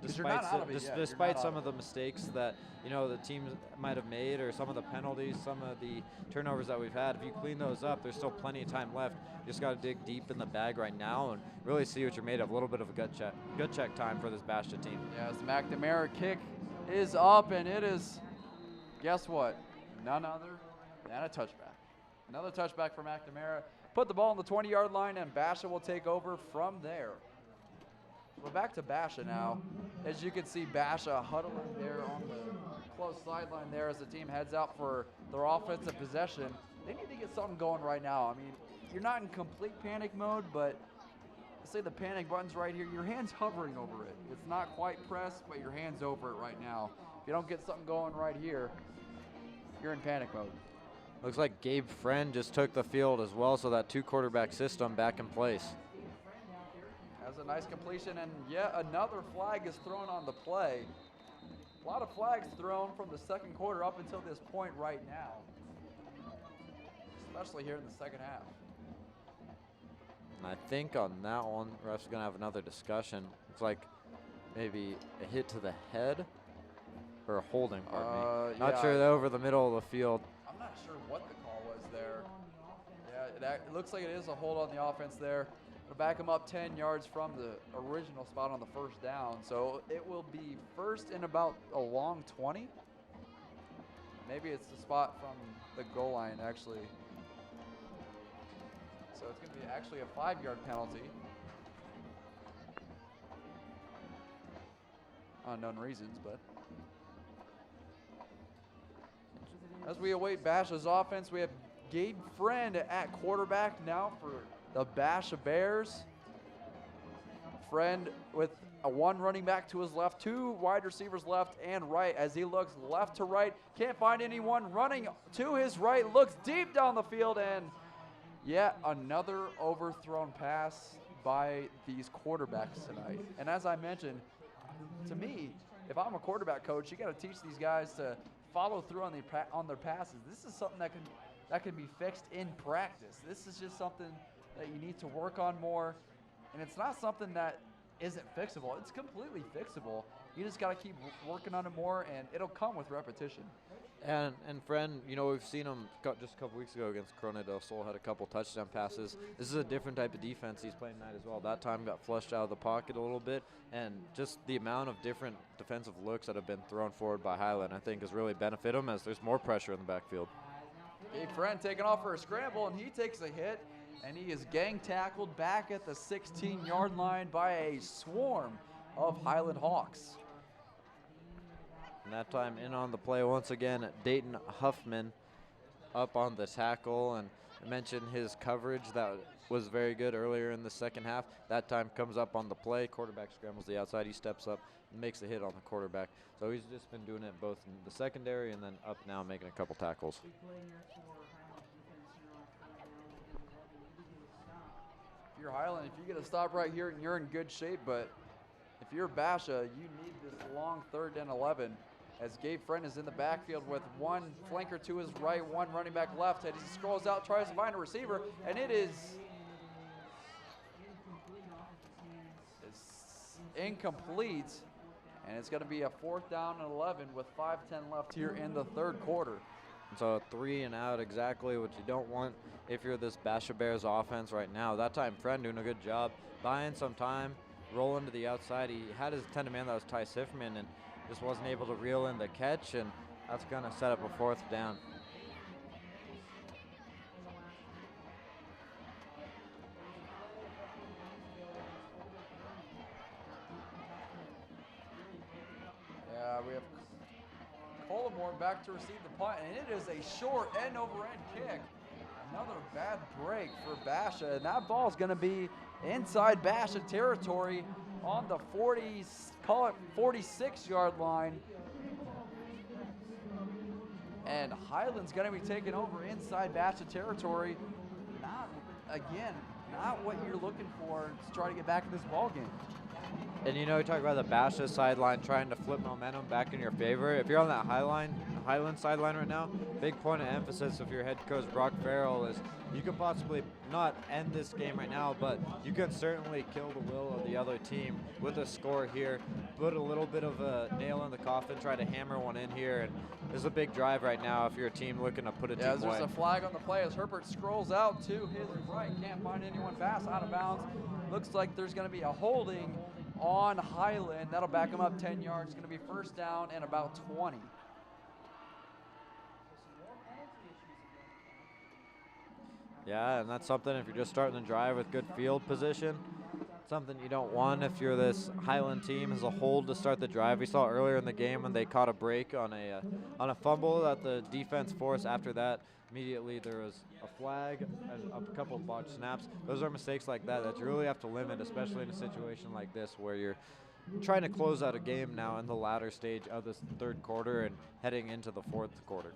'Cause you're not out of it yet. You're despite not some out of the mistakes that, you know, the teams might have made, or some of the penalties, some of the turnovers that we've had, if you clean those up, there's still plenty of time left. You just got to dig deep in the bag right now and really see what you're made of. A little bit of a gut check time for this Basha team. Yes, McNamara kick is up, and it is, guess what? None other than a touchback. Another touchback for McNamara. Put the ball on the 20-yard line, and Basha will take over from there. We're back to Basha now. As you can see, Basha huddling there on the close sideline there as the team heads out for their offensive possession. They need to get something going right now. I mean, you're not in complete panic mode, but say the panic button's right here. Your hand's hovering over it. It's not quite pressed, but your hand's over it right now. If you don't get something going right here, you're in panic mode. Looks like Gabe Friend just took the field as well, so that 2-quarterback system back in place. Has a nice completion, and yet another flag is thrown on the play. A lot of flags thrown from the 2nd quarter up until this point right now, especially here in the 2nd half. And I think on that one, ref's going to have another discussion. It's like maybe a hit to the head or a holding, pardon me. Not yeah. sure, over the middle of the field. I'm not sure what the call was there. Yeah, It looks like it is a hold on the offense there. It'll back them up 10 yards from the original spot on the first down. So it will be first and about a long 20. Maybe it's the spot from the goal line, actually. So it's going to be actually a 5-yard penalty. Unknown reasons, but. As we await Basha's offense, we have Gabe Friend at quarterback now for the Basha Bears. Friend with a 1 running back to his left, 2 wide receivers left and right as he looks left to right. Can't find anyone running to his right, looks deep down the field, and yet another overthrown pass by these quarterbacks tonight. And as I mentioned, to me, if I'm a quarterback coach, you got to teach these guys to follow through on their passes. This is something that can be fixed in practice. This is just something that you need to work on more, and it's not something that isn't fixable. It's completely fixable. You just got to keep working on it more, and it'll come with repetition. And Friend, you know, we've seen him just a couple weeks ago against Corona del Sol, had a couple touchdown passes. This is a different type of defense he's playing tonight as well. That time got flushed out of the pocket a little bit, and just the amount of different defensive looks that have been thrown forward by Highland, I think, has really benefited him as there's more pressure in the backfield. Gabe Friend taking off for a scramble, and he takes a hit, and he is gang tackled back at the 16-yard line by a swarm of Highland Hawks. And that time in on the play once again, Dayton Huffman up on the tackle. And I mentioned his coverage that was very good earlier in the second half. That time comes up on the play. Quarterback scrambles the outside. He steps up and makes a hit on the quarterback. So he's just been doing it both in the secondary and then up now making a couple tackles. If you're Highland, if you get a stop right here, you're in good shape. But if you're Basha, you need this long 3rd and 11. As Gabe Friend is in the backfield with 1 flanker to his right, 1 running back left. As he scrolls out, tries to find a receiver, and it is incomplete. And it's going to be a 4th down and 11 with 5:10 left here in the 3rd quarter. So a 3 and out, exactly what you don't want if you're this Basha Bears offense right now. That time, Friend doing a good job, buying some time, rolling to the outside. He had his intended man, that was Ty Sifferman, and just wasn't able to reel in the catch, and that's going to set up a 4th down. Yeah, we have Collimore back to receive the punt, and it is a short end-over-end kick. Another bad break for Basha, and that ball is going to be inside Basha territory on the 46-yard line. And Highland's going to be taken over inside Basha territory. Not what you're looking for to try to get back in this ball game. And you know, we talk about the Basha sideline trying to flip momentum back in your favor. If you're on that Highland sideline right now, big point of emphasis of your head coach Brock Farrell is you could possibly not end this game right now, but you can certainly kill the will of the other team with a score here. Put a little bit of a nail in the coffin, try to hammer one in here, and there's a big drive right now if you're a team looking to put a team away. There's a flag on the play as Herbert scrolls out to his right. Can't find anyone fast, out of bounds. Looks like there's going to be a holding on Highland. That'll back him up 10 yards. It's going to be 1st down and about 20. Yeah, and that's something if you're just starting the drive with good field position. Something you don't want if you're this Highland team is a hold to start the drive. We saw earlier in the game when they caught a break on a fumble that the defense forced. After that, immediately there was a flag and a couple of botched snaps. Those are mistakes like that you really have to limit, especially in a situation like this where you're trying to close out a game now in the latter stage of this 3rd quarter and heading into the 4th quarter.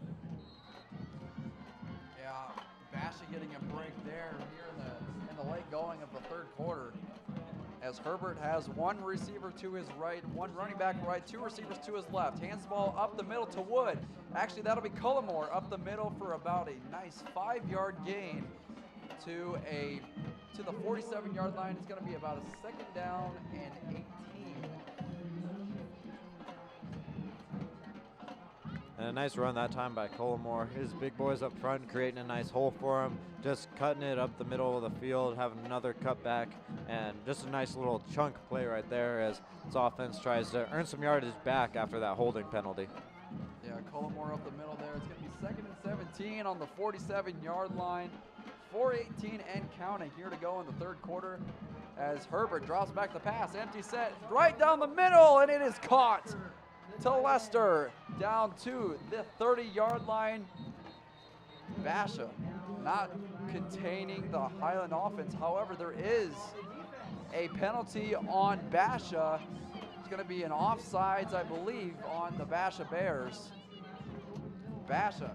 Yeah, Basha getting a break there here in the late going of the 3rd quarter. As Herbert has 1 receiver to his right, 1 running back right, 2 receivers to his left. Hands the ball up the middle to Wood. Actually, that'll be Cullimore up the middle for about a nice 5-yard gain to the 47-yard line. It's going to be about a 2nd down and 18. And a nice run that time by Collimore. His big boys up front creating a nice hole for him, just cutting it up the middle of the field, having another cutback, and just a nice little chunk play right there as his offense tries to earn some yardage back after that holding penalty. Yeah, Collimore up the middle there. It's going to be 2nd and 17 on the 47-yard line. 4:18 and counting here to go in the third quarter as Herbert drops back the pass. Empty set right down the middle, and it is caught to Lester down to the 30-yard line. Basha not containing the Highland offense. However, there is a penalty on Basha. It's going to be an offsides, I believe, on the Basha Bears. Basha,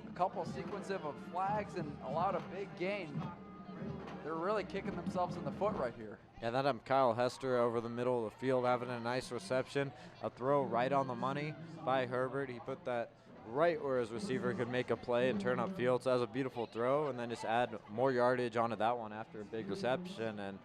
a couple sequences of flags and allowed a big gain. They're really kicking themselves in the foot right here. Yeah, that Kyle Hester over the middle of the field having a nice reception. A throw right on the money by Herbert. He put that right where his receiver could make a play and turn upfield. So that was a beautiful throw, and then just add more yardage onto that one after a big reception. And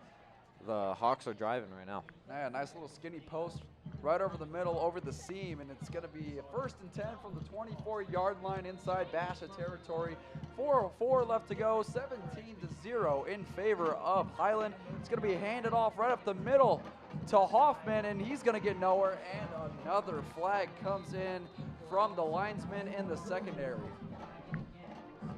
the Hawks are driving right now. Yeah, nice little skinny post right over the middle, over the seam, and it's going to be a 1st and 10 from the 24-yard line inside Basha territory. 4:04 left to go, 17-0 in favor of Highland. It's going to be handed off right up the middle to Hoffman, and he's going to get nowhere, and another flag comes in from the linesman in the secondary.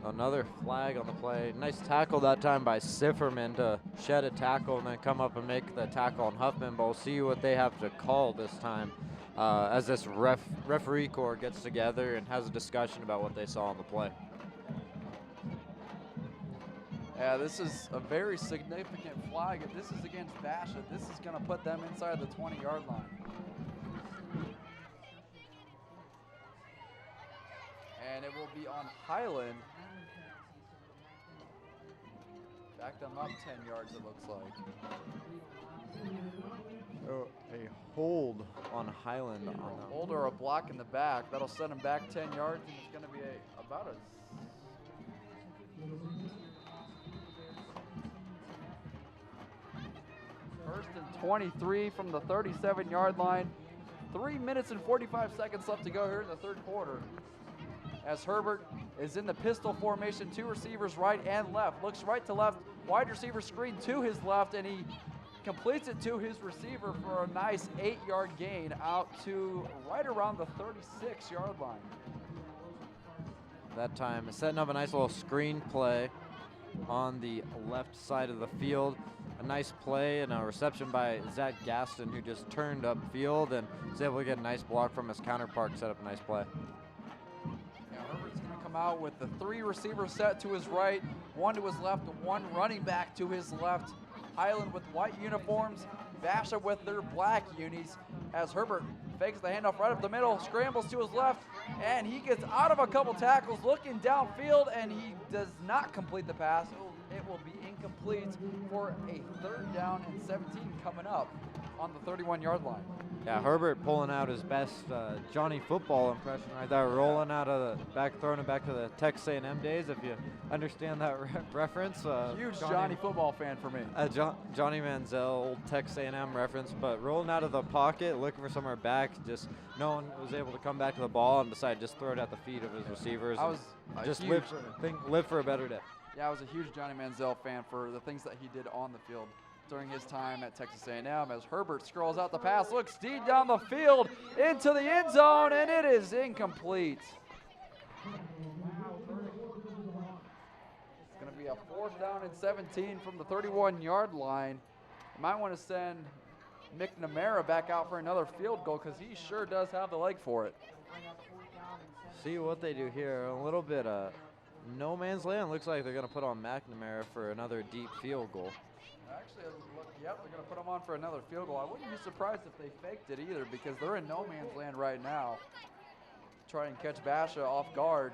Another flag on the play. Nice tackle that time by Sifferman to shed a tackle and then come up and make the tackle on Huffman. But we'll see what they have to call this time as this referee corps gets together and has a discussion about what they saw on the play. Yeah, this is a very significant flag. If this is against Basha, this is going to put them inside the 20-yard line. And it will be on Highland. Back them up 10 yards, it looks like. So a hold on Highland. On the Hold or a block in the back. That'll send them back 10 yards, and it's going to be about a... First and 23 from the 37-yard line. 3 minutes and 45 seconds left to go here in the third quarter. As Herbert is in the pistol formation, 2 receivers right and left. Looks right to left, wide receiver screen to his left, and he completes it to his receiver for a nice 8-yard gain out to right around the 36-yard line. that time, setting up a nice little screen play on the left side of the field. A nice play and a reception by Zach Gaston, who just turned upfield and was able to get a nice block from his counterpart, set up a nice play. Yeah, Herbert's going to come out with the 3 receivers set to his right, 1 to his left, and 1 running back to his left. Highland with white uniforms, Basha with their black unis, as Herbert fakes the handoff right up the middle, scrambles to his left, and he gets out of a couple tackles, looking downfield, and he does not complete the pass. It will be incomplete for a 3rd down and 17 coming up on the 31-yard line. Yeah, Herbert pulling out his best Johnny football impression right there, rolling out of the back, throwing it back to the Texas A&M days, if you understand that reference. Huge Johnny football fan for me. Johnny Manziel, old Texas A&M reference, but rolling out of the pocket, looking for somewhere back, just no one was able to come back to the ball and decided to just throw it at the feet of his receivers. Just live for a better day. Yeah, I was a huge Johnny Manziel fan for the things that he did on the field during his time at Texas A&M, as Herbert scrolls out the pass, looks deep down the field into the end zone, and it is incomplete. It's going to be a 4th down and 17 from the 31-yard line. You might want to send McNamara back out for another field goal because he sure does have the leg for it. See what they do here. A little bit of no man's land. Looks like they're going to put on McNamara for another deep field goal. Actually, yep, they're going to put them on for another field goal. I wouldn't be surprised if they faked it either, because they're in no man's land right now. Try and catch Basha off guard,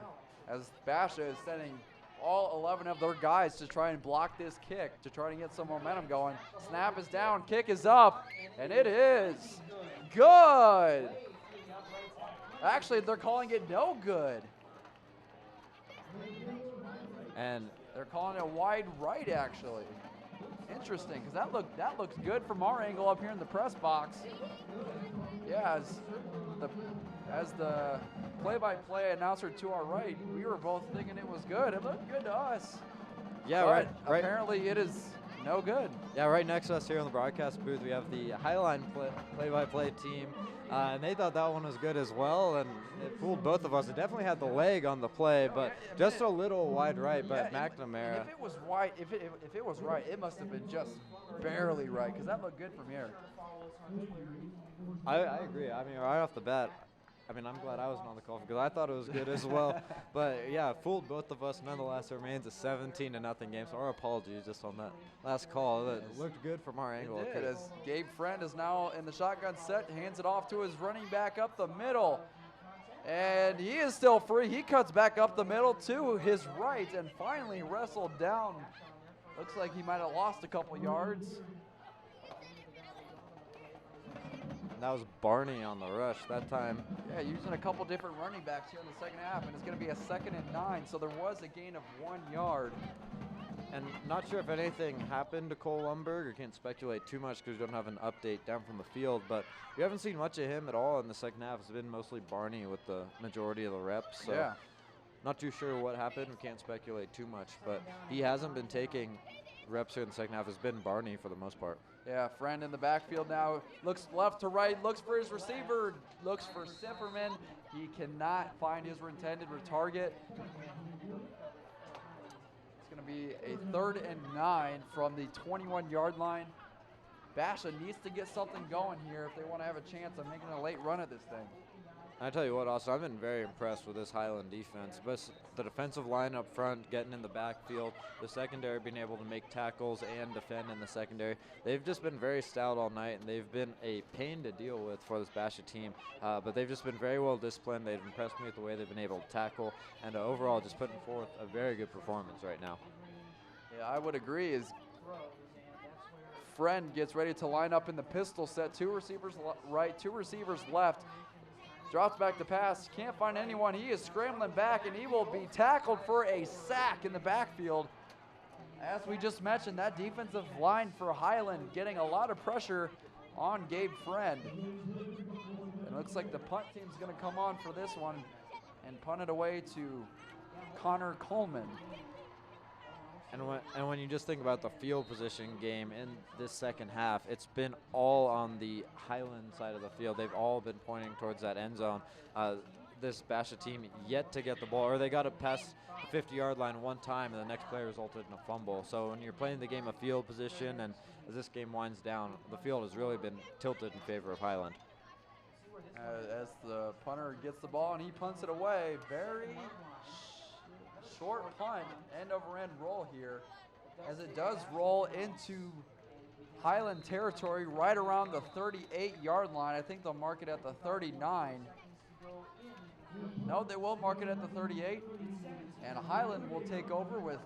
as Basha is sending all 11 of their guys to try and block this kick, to try and get some momentum going. Snap is down, kick is up, and it is good. Actually, they're calling it no good. And they're calling it wide right, actually. Interesting, because that looks good from our angle up here in the press box. Yeah, as the play-by-play announcer to our right, we were both thinking it was good. It looked good to us. Yeah, but right. Apparently, it is no good. Yeah, right next to us here on the broadcast booth, we have the Highland play-by-play team, and they thought that one was good as well, and it fooled both of us. It definitely had the leg on the play, but just a little wide right. But McNamara. If it was right, if it was right, it must have been just barely right, because that looked good from here. I agree. I mean, right off the bat, I mean, I'm glad I wasn't on the call because I thought it was good as well. But yeah, fooled both of us. Nonetheless, it remains a 17-0 game. So our apologies just on that last call. It looked good from our angle. It did, as Gabe Friend is now in the shotgun set, hands it off to his running back up the middle. And he is still free. He cuts back up the middle to his right and finally wrestled down. Looks like he might have lost a couple yards. That was Barney on the rush that time. Yeah, using a couple different running backs here in the second half, and it's going to be a 2nd and 9, so there was a gain of 1 yard. And not sure if anything happened to Cole Lumberg. I can't speculate too much because we don't have an update down from the field, but we haven't seen much of him at all in the second half. It's been mostly Barney with the majority of the reps. So yeah. Not too sure what happened. We can't speculate too much, but he hasn't been taking reps here in the second half. It's been Barney for the most part. Yeah, Friend in the backfield now, looks left to right, looks for his receiver, looks for Sipperman. He cannot find his intended target. It's going to be a 3rd and 9 from the 21-yard line. Basha needs to get something going here if they want to have a chance of making a late run at this thing. I tell you what, Austin, I've been very impressed with this Highland defense. But the defensive line up front, getting in the backfield, the secondary being able to make tackles and defend in the secondary. They've just been very stout all night, and they've been a pain to deal with for this Basha team. But they've just been very well disciplined. They've impressed me with the way they've been able to tackle, and overall just putting forth a very good performance right now. Yeah, I would agree. As Friend gets ready to line up in the pistol set, 2 receivers right, 2 receivers left. Drops back to pass, can't find anyone. He is scrambling back, and he will be tackled for a sack in the backfield. As we just mentioned, that defensive line for Highland getting a lot of pressure on Gabe Friend. It looks like the punt team's going to come on for this one and punt it away to Connor Coleman. And when you just think about the field position game in this second half, it's been all on the Highland side of the field. They've all been pointing towards that end zone. This Basha team yet to get the ball, or they got it past the 50-yard line one time, and the next play resulted in a fumble. So when you're playing the game of field position, and as this game winds down, the field has really been tilted in favor of Highland. As the punter gets the ball and he punts it away, very short punt, end-over-end roll here, as it does roll into Highland territory right around the 38-yard line. I think they'll mark it at the 39. No, they will mark it at the 38. And Highland will take over with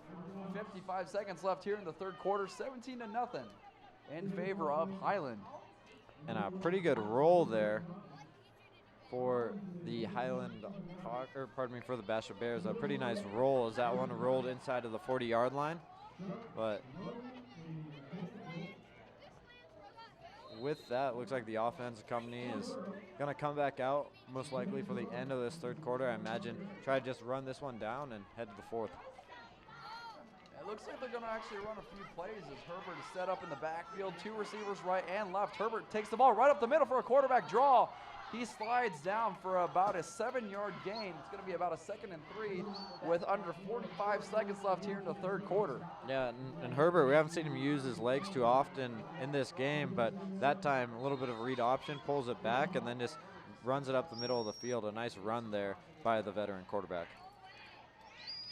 55 seconds left here in the third quarter, 17-0 in favor of Highland. And a pretty good roll there for the for the Basha Bears. A pretty nice roll as that one rolled inside of the 40-yard line. But with that, looks like the offensive company is going to come back out most likely for the end of this third quarter. I imagine try to just run this one down and head to the fourth. It looks like they're going to actually run a few plays as Herbert is set up in the backfield. 2 receivers right and left. Herbert takes the ball right up the middle for a quarterback draw. He slides down for about a 7-yard gain. It's going to be about a 2nd and 3 with under 45 seconds left here in the third quarter. Yeah, and Herbert, we haven't seen him use his legs too often in this game, but that time a little bit of a read option, pulls it back, and then just runs it up the middle of the field. A nice run there by the veteran quarterback.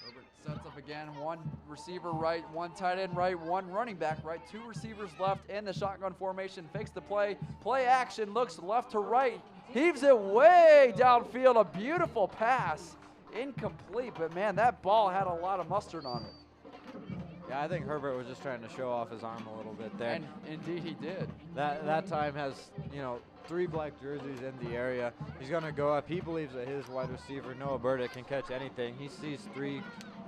Herbert sets up again, 1 receiver right, 1 tight end right, 1 running back right, 2 receivers left in the shotgun formation, fakes the play, play action, looks left to right, heaves it way downfield, a beautiful pass, incomplete, but man, that ball had a lot of mustard on it. Yeah, I think Herbert was just trying to show off his arm a little bit there. And indeed he did. That time has, 3 black jerseys in the area. He's going to go up. He believes that his wide receiver, Noah Burdick, can catch anything. He sees three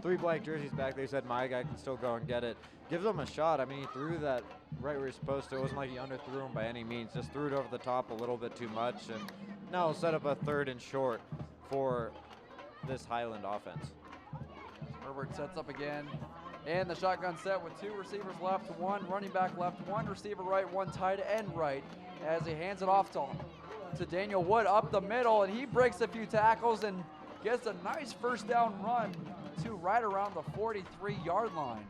3 black jerseys back. They said my guy can still go and get it. Gives him a shot. I mean, he threw that right where he's supposed to. It wasn't like he underthrew him by any means. Just threw it over the top a little bit too much. And now we'll set up a 3rd and short for this Highland offense. Herbert sets up again. And the shotgun set with 2 receivers left, 1 running back left, 1 receiver right, 1 tight end right, as he hands it off to Daniel Wood up the middle, and he breaks a few tackles and gets a nice first down run to right around the 43-yard line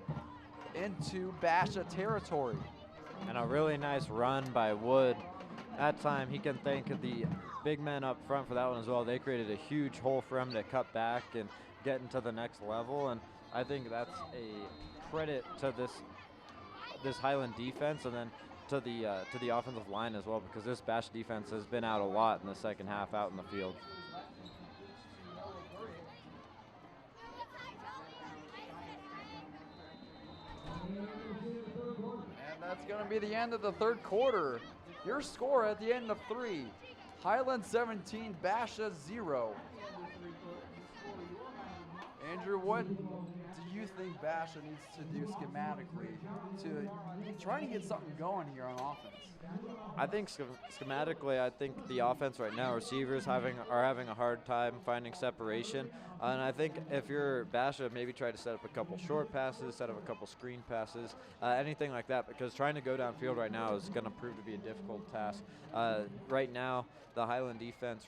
into Basha territory. And a really nice run by Wood. That time he can thank the big men up front for that one as well. They created a huge hole for him to cut back and get into the next level, and I think that's a credit to this Highland defense, and then to the offensive line as well, because this Bash defense has been out a lot in the second half out in the field. And that's going to be the end of the 3rd quarter. Your score at the end of 3, Highland 17, Basha 0. Andrew, what do you think Basha needs to do schematically to try to get something going here on offense? I think schematically, I think the offense right now, receivers are having a hard time finding separation. And I think if you're Basha, maybe try to set up a couple short passes, set up a couple screen passes, anything like that, because trying to go downfield right now is going to prove to be a difficult task. Right now, the Highland defense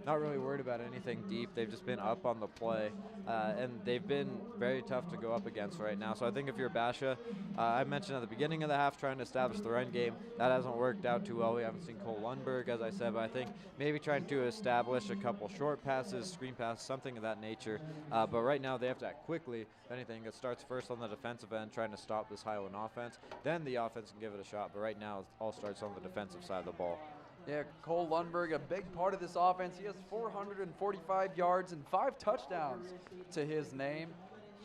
not really worried about anything deep. They've just been up on the play, and they've been very tough to go up against right now. So I think if you're Basha, I mentioned at the beginning of the half trying to establish the run game. That hasn't worked out too well. We haven't seen Cole Lundberg, as I said, but I think maybe trying to establish a couple short passes, screen passes, something of that nature. But right now they have to act quickly. If anything, it starts first on the defensive end, trying to stop this Highland offense. Then the offense can give it a shot. But right now it all starts on the defensive side of the ball. Yeah, Cole Lundberg, a big part of this offense. He has 445 yards and 5 touchdowns to his name.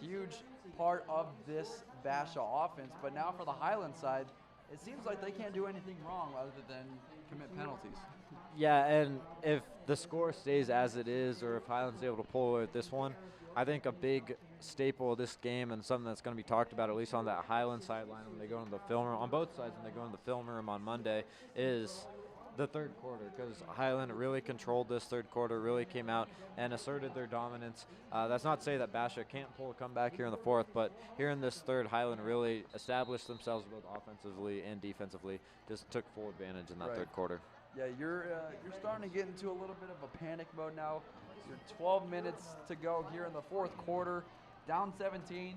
Huge part of this Basha offense. But now for the Highland side, it seems like they can't do anything wrong other than commit penalties. Yeah, and if the score stays as it is, or if Highland's able to pull away with this one, I think a big staple of this game, and something that's going to be talked about at least on that Highland sideline when they go into the film room, on both sides when they go into the film room on Monday, is the 3rd quarter, because Highland really controlled this 3rd quarter, really came out and asserted their dominance. That's not to say that Basha can't pull a comeback here in the 4th, but here in this 3rd, Highland really established themselves both offensively and defensively, just took full advantage in that Right. 3rd quarter. Yeah, you're starting to get into a little bit of a panic mode now. You're 12 minutes to go here in the 4th quarter, down 17.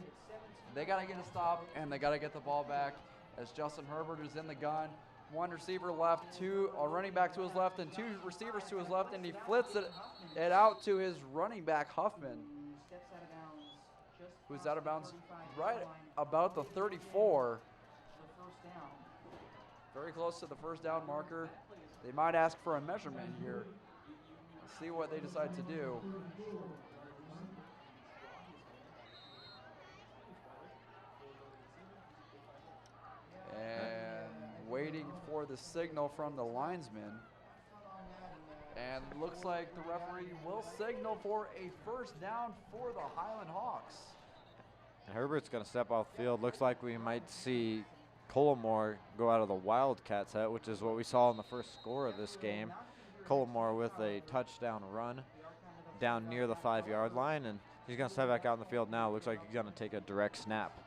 They got to get a stop, and they got to get the ball back as Justin Herbert is in the gun. 1 receiver left, 2 a running back to his left, and 2 receivers to his left, and he flits it out to his running back, Huffman, who's out of bounds right about the 34. Very close to the first down marker. They might ask for a measurement here. Let's see what they decide to do. And waiting for the signal from the linesman. And looks like the referee will signal for a first down for the Highland Hawks. And Herbert's going to step off the field. Looks like we might see Collimore go out of the Wildcat set, which is what we saw in the first score of this game. Collimore with a touchdown run down near the 5-yard line, and he's going to step back out in the field now. Looks like he's going to take a direct snap.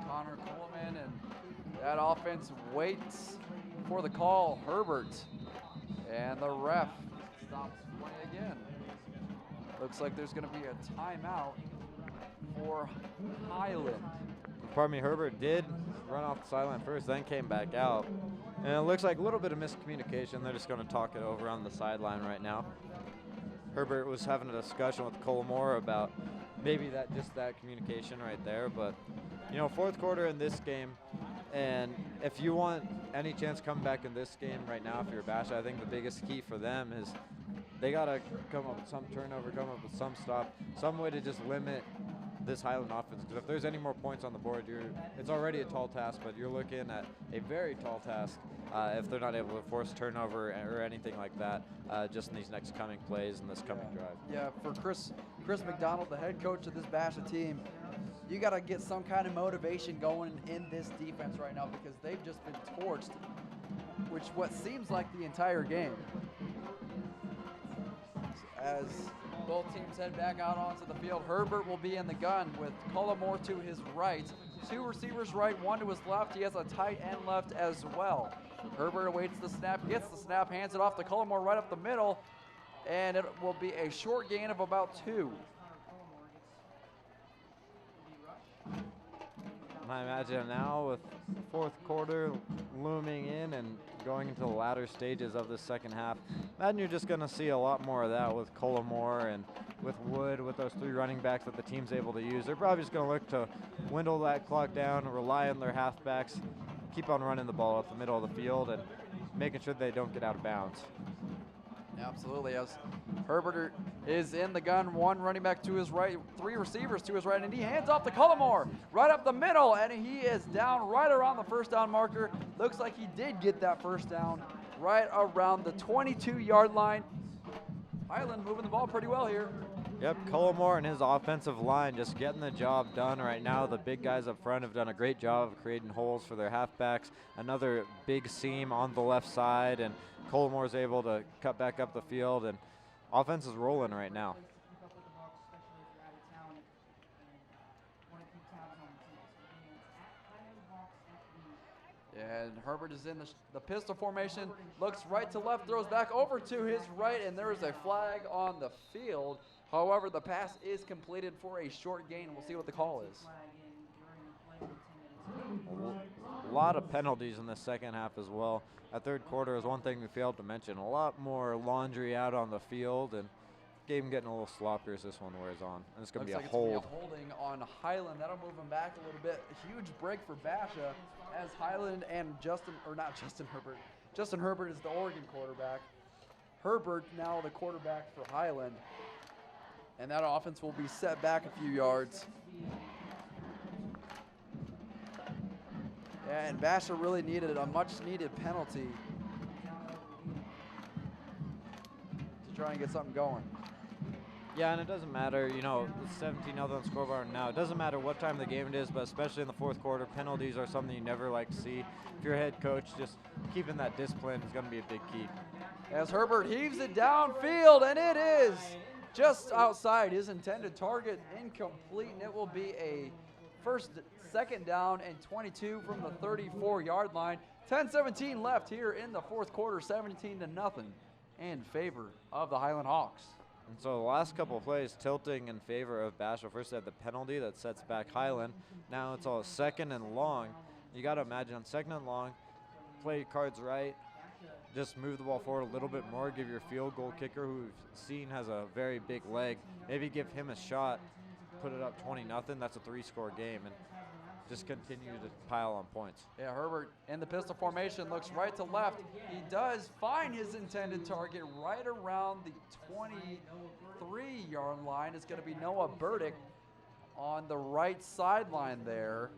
Connor Coleman, and that offense waits for the call. Herbert, and the ref stops play again. Looks like there's going to be a timeout for Highland. Pardon me, Herbert did run off the sideline first, then came back out. And it looks like a little bit of miscommunication. They're just going to talk it over on the sideline right now. Herbert was having a discussion with Collimore about maybe that communication right there. But, you know, 4th quarter in this game, and if you want any chance coming back in this game right now, if you're Basha, I think the biggest key for them is they got to come up with some turnover, come up with some stop, some way to just limit this Highland offense. Because if there's any more points on the board, it's already a tall task, but you're looking at a very tall task if they're not able to force turnover or anything like that just in these next coming plays and this coming drive. Yeah, for Chris McDonald, the head coach of this Basha team, you got to get some kind of motivation going in this defense right now because they've just been torched, which what seems like the entire game. As both teams head back out onto the field, Herbert will be in the gun with Cullimore to his right. 2 receivers right, 1 to his left. He has a tight end left as well. Herbert awaits the snap, gets the snap, hands it off to Cullimore right up the middle, and it will be a short gain of about 2. And I imagine now with the fourth quarter looming in and going into the latter stages of the second half, imagine you're just going to see a lot more of that with Cullimore and with Wood, with those 3 running backs that the team's able to use. They're probably just going to look to dwindle that clock down, rely on their halfbacks, keep on running the ball up the middle of the field and making sure they don't get out of bounds. Absolutely, as Herbert is in the gun, 1 running back to his right, 3 receivers to his right, and he hands off to Cullimore right up the middle, and he is down right around the first down marker. Looks like he did get that first down right around the 22-yard line. Highland moving the ball pretty well here. Yep, Cullimore and his offensive line just getting the job done right now. The big guys up front have done a great job of creating holes for their halfbacks. Another big seam on the left side, and Cullimore's able to cut back up the field, and offense is rolling right now. And Herbert is in the pistol formation, looks right to left, throws back over to his right, and there is a flag on the field. However, the pass is completed for a short gain. We'll see what the call is. A lot of penalties in the second half as well. That third quarter is one thing we failed to mention. A lot more laundry out on the field, and game getting a little sloppier as this one wears on. And it's going to be a hold. It's gonna be a holding on Highland. That'll move him back a little bit. A huge break for Basha as Highland and Justin Herbert is the Oregon quarterback. Herbert now the quarterback for Highland. And that offense will be set back a few yards. Yeah, and Basha really needed a much-needed penalty to try and get something going. Yeah, and it doesn't matter, you know, it's 17-0 on the scoreboard now. It doesn't matter what time of the game it is, but especially in the fourth quarter, penalties are something you never like to see. If you're a head coach, just keeping that discipline is going to be a big key. As Herbert heaves it downfield, and it is just outside his intended target, incomplete, and it will be a second down and 22 from the 34-yard line. 10-17 left here in the fourth quarter, 17-0 in favor of the Highland Hawks. And so the last couple of plays tilting in favor of Basha. First they had the penalty that sets back Highland. Now it's all second and long. You got to imagine on second and long, play cards right, just move the ball forward a little bit more, give your field goal kicker, who we've seen has a very big leg, maybe give him a shot, put it up 20-0. That's a 3-score game, and just continue to pile on points. Yeah, Herbert in the pistol formation looks right to left. He does find his intended target right around the 23-yard line. It's going to be Noah Burdick on the right sideline there.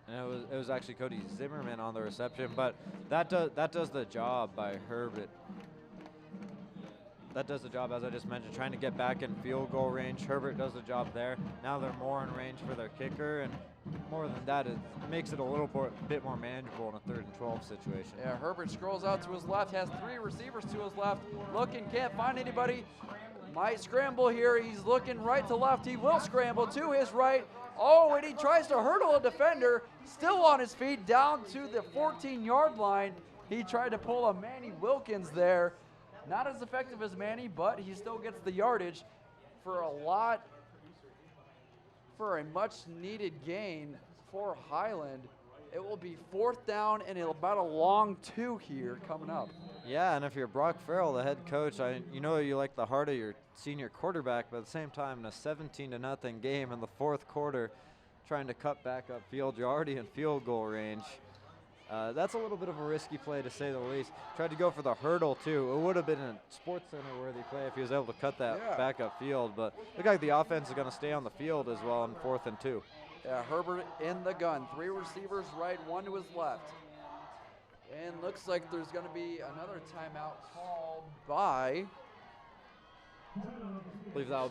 And it was actually Cody Zimmerman on the reception, but that does the job by Herbert. That does the job, as I just mentioned, trying to get back in field goal range. Herbert does the job there. Now they're more in range for their kicker, and more than that, it makes it a little bit more manageable in a 3rd and 12 situation. Yeah, Herbert scrolls out to his left, has 3 receivers to his left, looking, can't find anybody. Might scramble here. He's looking right to left. He will scramble to his right. Oh, and he tries to hurdle a defender, still on his feet, down to the 14-yard line. He tried to pull a Manny Wilkins there. Not as effective as Manny, but he still gets the yardage for a much needed gain for Highland. It will be 4th down and about a long 2 here coming up. Yeah, and if you're Brock Farrell, the head coach, you know you like the heart of your senior quarterback, but at the same time, in a 17-0 game in the 4th quarter, trying to cut back up field, you're already in field goal range. That's a little bit of a risky play, to say the least. Tried to go for the hurdle, too. It would have been a Sports Center-worthy play if he was able to cut that back up field, but looked like the offense is going to stay on the field as well on 4th and 2. Yeah, Herbert in the gun. 3 receivers right, 1 to his left. And looks like there's going to be another timeout called by I believe that'll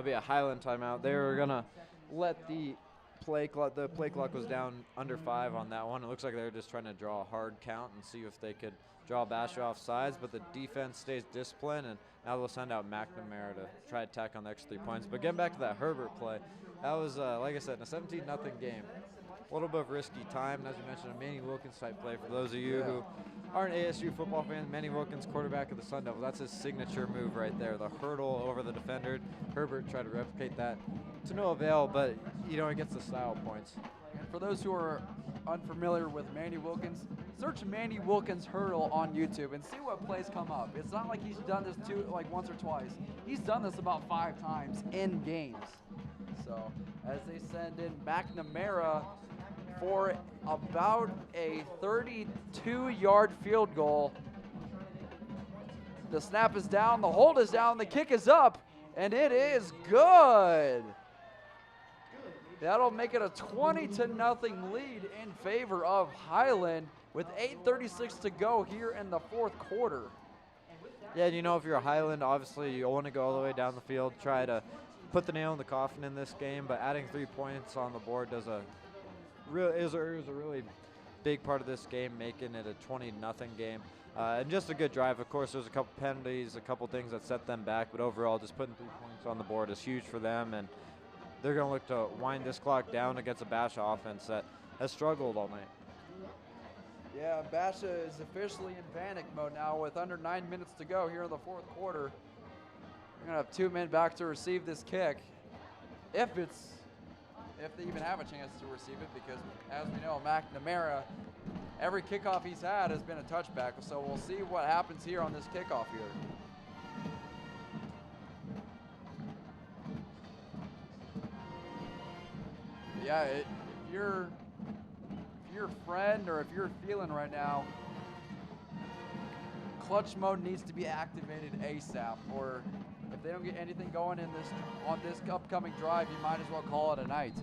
be a Highland timeout. They were going to let the play clock was down under 5 on that one. It looks like they were just trying to draw a hard count and see if they could draw Basha off sides, but the defense stays disciplined, and now they'll send out McNamara to try to tack on the extra 3 points. But getting back to that Herbert play, that was, like I said, a 17-0 game. A little bit of risky time, and as you mentioned, a Manny Wilkins type play. For those of you who aren't ASU football fans, Manny Wilkins, quarterback of the Sun Devils, that's his signature move right there, the hurdle over the defender. Herbert tried to replicate that to no avail, but he gets the style points. And for those who are unfamiliar with Manny Wilkins, search Manny Wilkins hurdle on YouTube and see what plays come up. It's not like he's done this once or twice. He's done this about 5 times in games. So as they send in McNamara for about a 32-yard field goal. The snap is down, the hold is down, the kick is up, and it is good. That'll make it a 20-0 lead in favor of Highland with 8:36 to go here in the 4th quarter. Yeah, if you're a Highland, obviously you want to go all the way down the field, try to put the nail in the coffin in this game, but adding 3 points on the board is a really big part of this game, making it a 20-0 game. And just a good drive. Of course, there's a couple penalties, a couple things that set them back, but overall, just putting 3 points on the board is huge for them, and they're going to look to wind this clock down against a Basha offense that has struggled all night. Yeah, Basha is officially in panic mode now with under 9 minutes to go here in the 4th quarter. We're going to have 2 men back to receive this kick, if they even have a chance to receive it, because as we know, McNamara, every kickoff he's had has been a touchback, so we'll see what happens here on this kickoff here. Yeah, if you're a friend or if you're feeling right now, clutch mode needs to be activated ASAP, or if they don't get anything going on this upcoming drive, you might as well call it a night.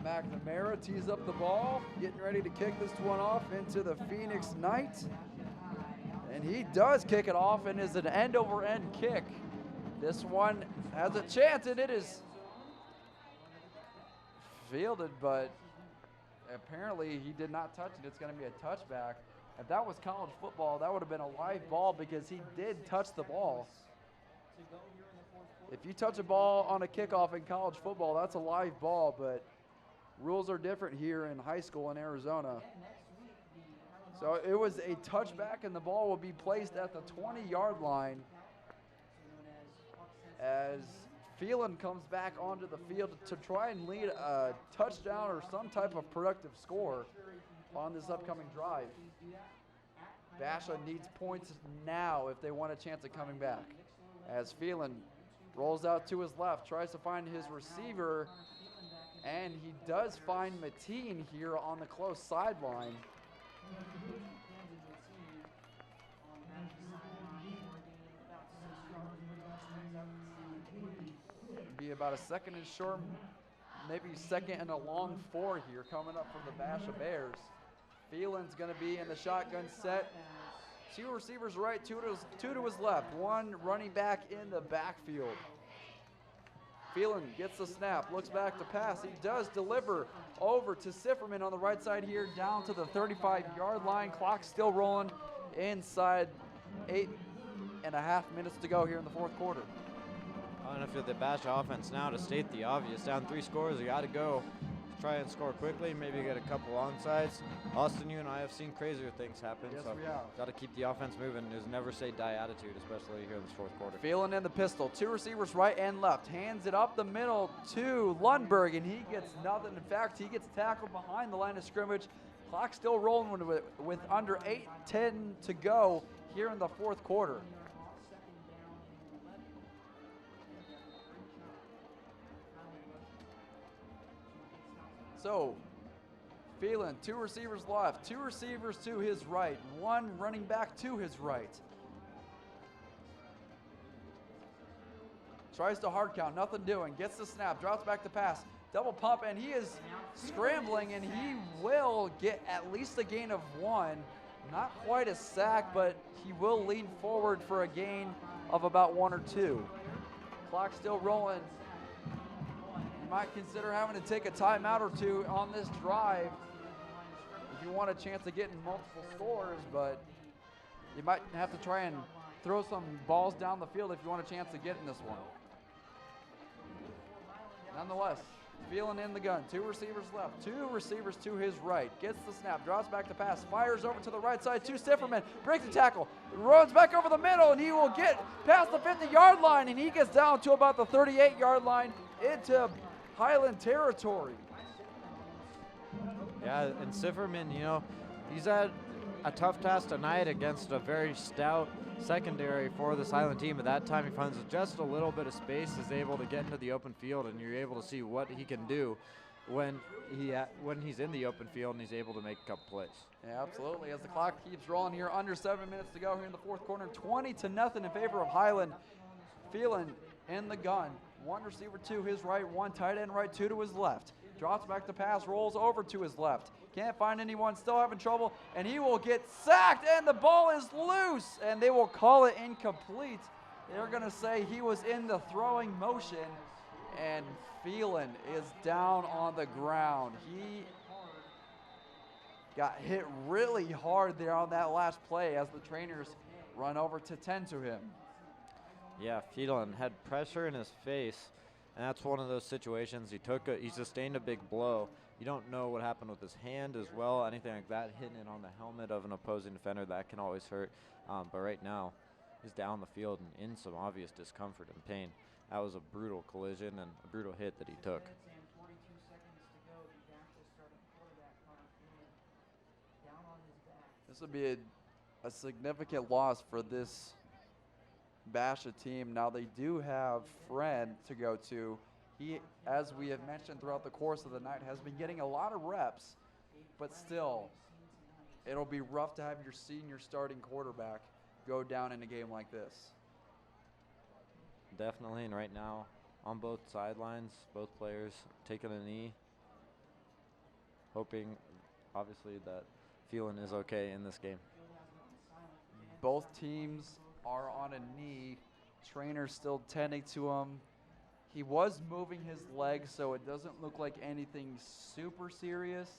McNamara tees up the ball, getting ready to kick this one off into the Phoenix Knight. And he does kick it off, and is an end-over-end kick. This one has a chance, and it is fielded, but apparently he did not touch it. It's going to be a touchback. If that was college football, that would have been a live ball because he did touch the ball. If you touch a ball on a kickoff in college football, that's a live ball, but rules are different here in high school in Arizona. So it was a touchback, and the ball will be placed at the 20-yard line as Phelan comes back onto the field to try and lead a touchdown or some type of productive score on this upcoming drive. Basha needs points now if they want a chance at coming back. As Phelan rolls out to his left, tries to find his receiver, and he does find Mateen here on the close sideline. Be about a second and short, maybe second and a long 4 here coming up from the Basha Bears. Phelan's going to be in the shotgun set. 2 receivers right, 2 to his left. 1 running back in the backfield. Phelan gets the snap, looks back to pass. He does deliver over to Sifferman on the right side here, down to the 35-yard line. Clock still rolling inside 8.5 minutes to go here in the 4th quarter. I don't know if you're the Basha offense now, to state the obvious. Down 3 scores, you got to go. Try and score quickly, maybe get a couple ongsides. Austin, you and I have seen crazier things happen. Yes, so we have. Got to keep the offense moving. There's never say die attitude, especially here in this 4th quarter. Phelan in the pistol. 2 receivers right and left. Hands it up the middle to Lundberg, and he gets nothing. In fact, he gets tackled behind the line of scrimmage. Clock still rolling with under 8:10 to go here in the 4th quarter. So, Phelan, 2 receivers left, 2 receivers to his right, 1 running back to his right. Tries to hard count, nothing doing, gets the snap, drops back to pass, double pump, and he is scrambling, and he will get at least a gain of 1. Not quite a sack, but he will lean forward for a gain of about 1 or 2. Clock still rolling. You might consider having to take a timeout or 2 on this drive if you want a chance of getting multiple scores, but you might have to try and throw some balls down the field if you want a chance to get in this one. Nonetheless, Phelan in the gun, 2 receivers left, 2 receivers to his right, gets the snap, drops back to pass, fires over to the right side, 2 Stifferman, breaks the tackle, runs back over the middle, and he will get past the 50-yard line, and he gets down to about the 38-yard line into Highland territory. Yeah, and Sifferman, you know, he's had a tough task tonight against a very stout secondary for this Highland team. At that time, he finds just a little bit of space, is able to get into the open field, and you're able to see what he can do when he's in the open field and he's able to make a couple plays. Yeah, absolutely. As the clock keeps rolling here, under 7 minutes to go here in the fourth quarter, 20-0 in favor of Highland. Phelan in the gun, 1 receiver to his right, 1 tight end right, 2 to his left. Drops back to pass, rolls over to his left. Can't find anyone, still having trouble, and he will get sacked, and the ball is loose, and they will call it incomplete. They're going to say he was in the throwing motion, and Phelan is down on the ground. He got hit really hard there on that last play as the trainers run over to tend to him. Yeah, Phelan had pressure in his face, and that's one of those situations. He sustained a big blow. You don't know what happened with his hand as well. Anything like that, hitting it on the helmet of an opposing defender, that can always hurt. But right now, he's down the field and in some obvious discomfort and pain. That was a brutal collision and a brutal hit that he took. This would be a significant loss for this Basha team. Now they do have Friend to go to. He, as we have mentioned throughout the course of the night, has been getting a lot of reps, but still, it'll be rough to have your senior starting quarterback go down in a game like this. Definitely, and right now, on both sidelines, both players taking a knee, hoping, obviously, that Phelan is okay in this game. Both teams are on a knee. Trainer still tending to him. He was moving his legs, so it doesn't look like anything super serious,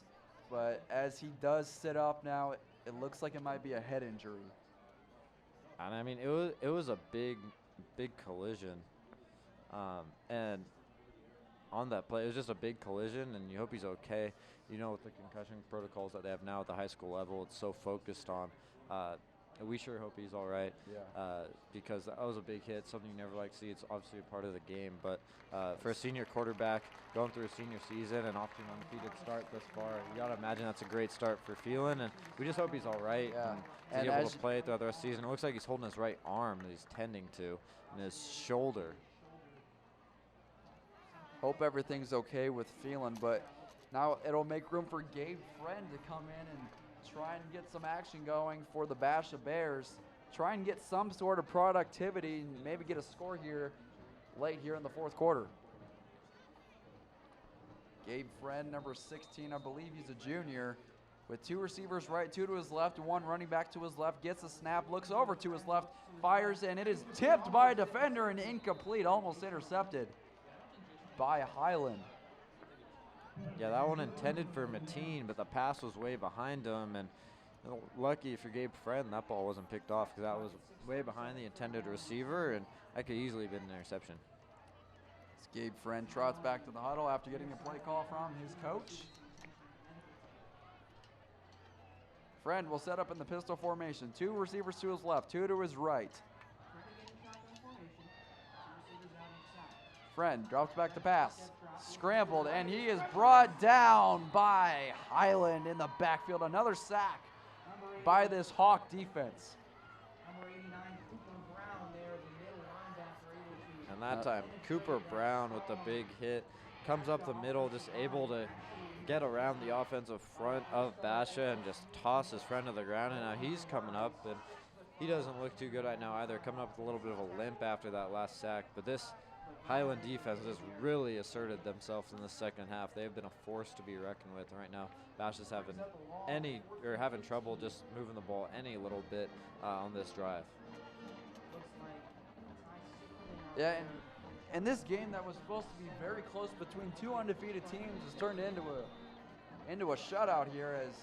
but as he does sit up now, it looks like it might be a head injury. And I mean, it was a big collision, and on that play, it was just a big collision, and you hope he's okay. You know, with the concussion protocols that they have now at the high school level, it's so focused on. We sure hope he's all right, because that was a big hit, something you never like to see. It's obviously a part of the game, but for a senior quarterback going through a senior season and off to an undefeated start this far, you got to imagine that's a great start for Phelan, and we just hope he's all right and he's able to play throughout the rest of the season. It looks like he's holding his right arm that he's tending to, and his shoulder. Hope everything's okay with Phelan, but now it'll make room for Gabe Friend to come in and try and get some action going for the Basha Bears. Try and get some sort of productivity and maybe get a score here late here in the fourth quarter. Gabe Friend, number 16, I believe he's a junior, with 2 receivers right, 2 to his left, 1 running back to his left, gets a snap, looks over to his left, fires, and it is tipped by a defender and incomplete, almost intercepted by Highland. Yeah, that one intended for Mateen, but the pass was way behind him, and lucky if you're Gabe Friend, that ball wasn't picked off, because that was way behind the intended receiver, and that could easily have been an interception. As Gabe Friend trots back to the huddle after getting a play call from his coach. Friend will set up in the pistol formation. 2 receivers to his left, 2 to his right. Friend drops back to pass, scrambled, and he is brought down by Highland in the backfield. Another sack by this Hawk defense. And that time, Cooper Brown with the big hit, comes up the middle, just able to get around the offensive front of Basha and just toss his friend to the ground. And now he's coming up, and he doesn't look too good right now either, coming up with a little bit of a limp after that last sack. But this Highland defense has really asserted themselves in the second half. They've been a force to be reckoned with right now. Basha's having trouble just moving the ball any little bit on this drive. Yeah, and this game that was supposed to be very close between two undefeated teams has turned into a shutout here as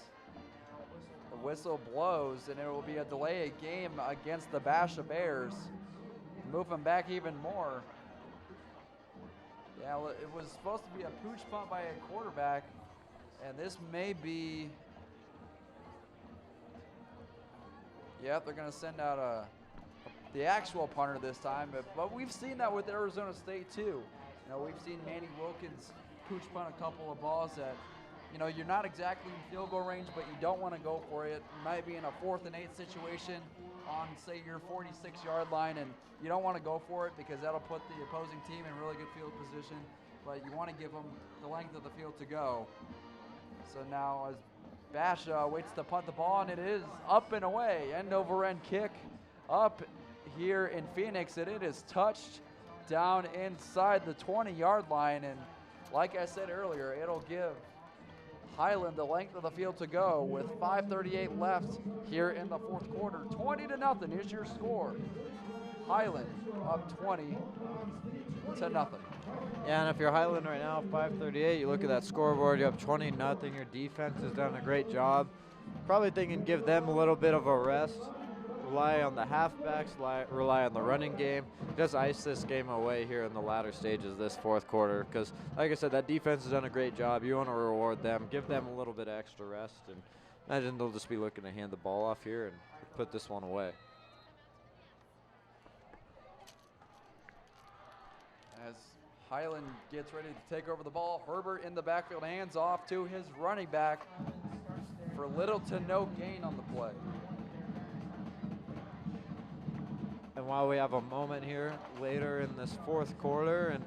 the whistle blows, and it will be a delay of game against the Basha Bears. Move them back even more. Yeah, well, it was supposed to be a pooch punt by a quarterback, and this may be. Yeah, they're going to send out the actual punter this time, but we've seen that with Arizona State too. You know, we've seen Manny Wilkins pooch punt a couple of balls that, you know, you're not exactly in field goal range, but you don't want to go for it. You might be in a 4th and 8 situation on, say, your 46-yard line, and you don't want to go for it because that'll put the opposing team in really good field position, but you want to give them the length of the field to go. So now as Basha waits to punt the ball, and it is up and away, end-over-end kick up here in Phoenix, and it is touched down inside the 20-yard line, and like I said earlier, it'll give Highland the length of the field to go with 5:38 left here in the fourth quarter. 20-0 is your score. Highland up 20-0. Yeah, and if you're Highland right now, 5:38, you look at that scoreboard, you're up 20-0. Your defense has done a great job. Probably thinking give them a little bit of a rest. Rely on the halfbacks, rely on the running game. Just ice this game away here in the latter stages of this fourth quarter because, like I said, that defense has done a great job. You want to reward them, give them a little bit of extra rest, and imagine they'll just be looking to hand the ball off here and put this one away. As Highland gets ready to take over the ball, Herbert in the backfield, hands off to his running back for little to no gain on the play. And while we have a moment here later in this fourth quarter and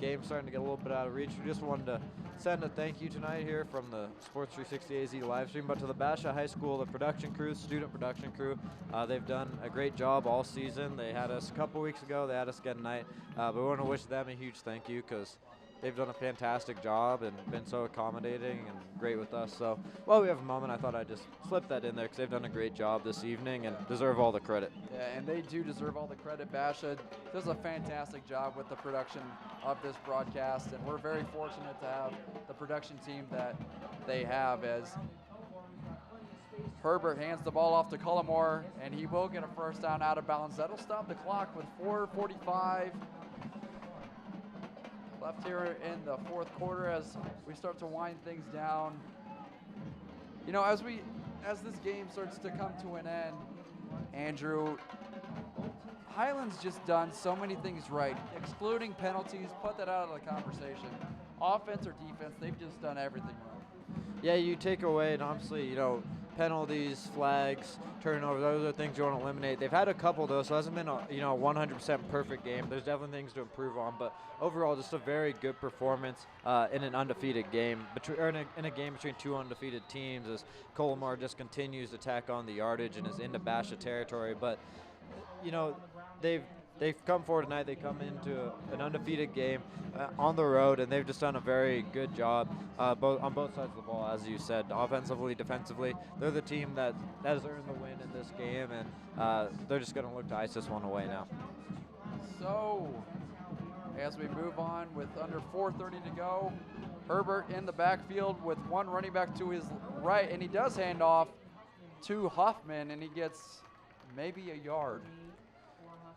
game's starting to get a little bit out of reach, we just wanted to send a thank you tonight here from the Sports 360 AZ live stream, but to the Basha High School, the production crew, student production crew. They've done a great job all season. They had us a couple weeks ago. They had us again tonight. But we want to wish them a huge thank you because they've done a fantastic job and been so accommodating and great with us. So while we have a moment, I thought I'd just slip that in there because they've done a great job this evening and deserve all the credit. Yeah, and they do deserve all the credit. Basha does a fantastic job with the production of this broadcast, and we're very fortunate to have the production team that they have as Herbert hands the ball off to Cullimore, and he will get a first down out of bounds. That'll stop the clock with 4:45 left here in the fourth quarter as we start to wind things down. You know, as this game starts to come to an end, Andrew, Highland's just done so many things right, excluding penalties. Put that out of the conversation. Offense or defense, they've just done everything right. Yeah, you take away, and obviously, you know, penalties, flags, turnovers, those are things you want to eliminate. They've had a couple, though, so it hasn't been a 100% perfect game. There's definitely things to improve on, but overall, just a very good performance in an undefeated game, in a game between two undefeated teams as Cullimore just continues to tack on the yardage and is into Basha territory. But, you know, they've come forward tonight. They come into an undefeated game on the road, and they've just done a very good job on both sides of the ball, as you said, offensively, defensively. They're the team that has earned the win in this game, and they're just going to look to ice this one away now. So, as we move on with under 4:30 to go, Herbert in the backfield with one running back to his right, and he does hand off to Huffman, and he gets maybe a yard.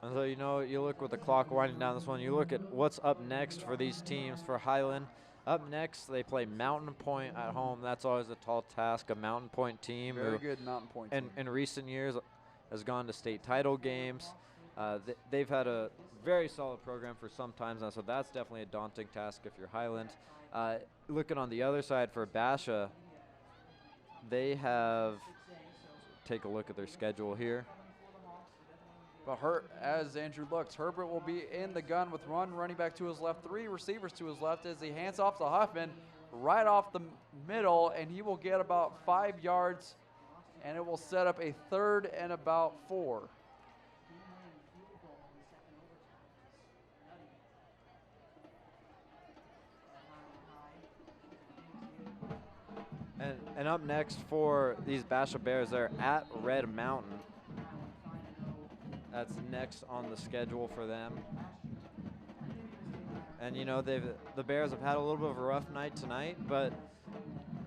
And so, you know, you look with the clock winding down this one, you look at what's up next for these teams. For Highland, up next, they play Mountain Point at home. That's always a tall task, a Mountain Point team. Very good Mountain Point team. In recent years has gone to state title games. They've had a very solid program for some times now, so that's definitely a daunting task if you're Highland. Looking on the other side for Basha, they have, take a look at their schedule here. But as Andrew looks, Herbert will be in the gun with one running back to his left, three receivers to his left as he hands off to Huffman right off the middle, and he will get about 5 yards, and it will set up a 3rd and about 4. And up next for these Basha Bears, they're at Red Mountain. That's next on the schedule for them. And you know, the Bears have had a little bit of a rough night tonight, but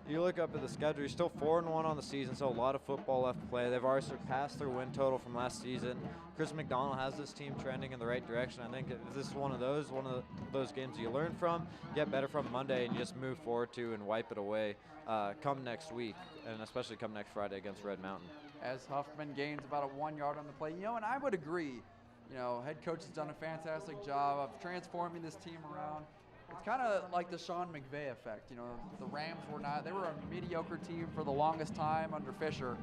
you look up at the schedule, you're still 4-1 on the season, so a lot of football left to play. They've already surpassed their win total from last season. Chris McDonald has this team trending in the right direction. I think if this is one of those games you learn from, get better from Monday, and you just move forward to and wipe it away come next week, and especially come next Friday against Red Mountain. As Huffman gains about a 1 yard on the play. You know, and I would agree, you know, head coach has done a fantastic job of transforming this team around. It's kind of like the Sean McVay effect. You know, the Rams they were a mediocre team for the longest time under Fisher,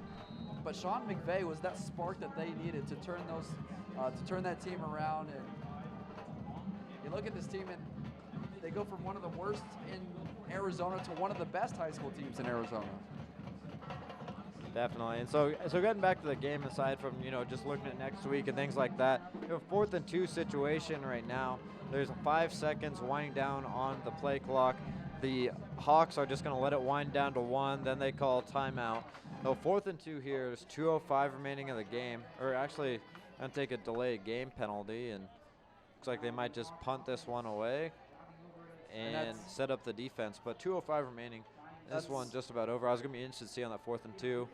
but Sean McVay was that spark that they needed to turn that team around. And you look at this team, and they go from one of the worst in Arizona to one of the best high school teams in Arizona. Definitely. And so getting back to the game, aside from, you know, just looking at next week and things like that, you have a 4th and 2 situation right now. There's 5 seconds winding down on the play clock. The Hawks are just going to let it wind down to 1, then they call timeout. So 4th and 2 here. There's 2:05 remaining in the game, or actually going to take a delayed game penalty, and looks like they might just punt this one away and set up the defense. But 2:05 remaining. This one just about over. I was going to be interested to see on that 4th and 2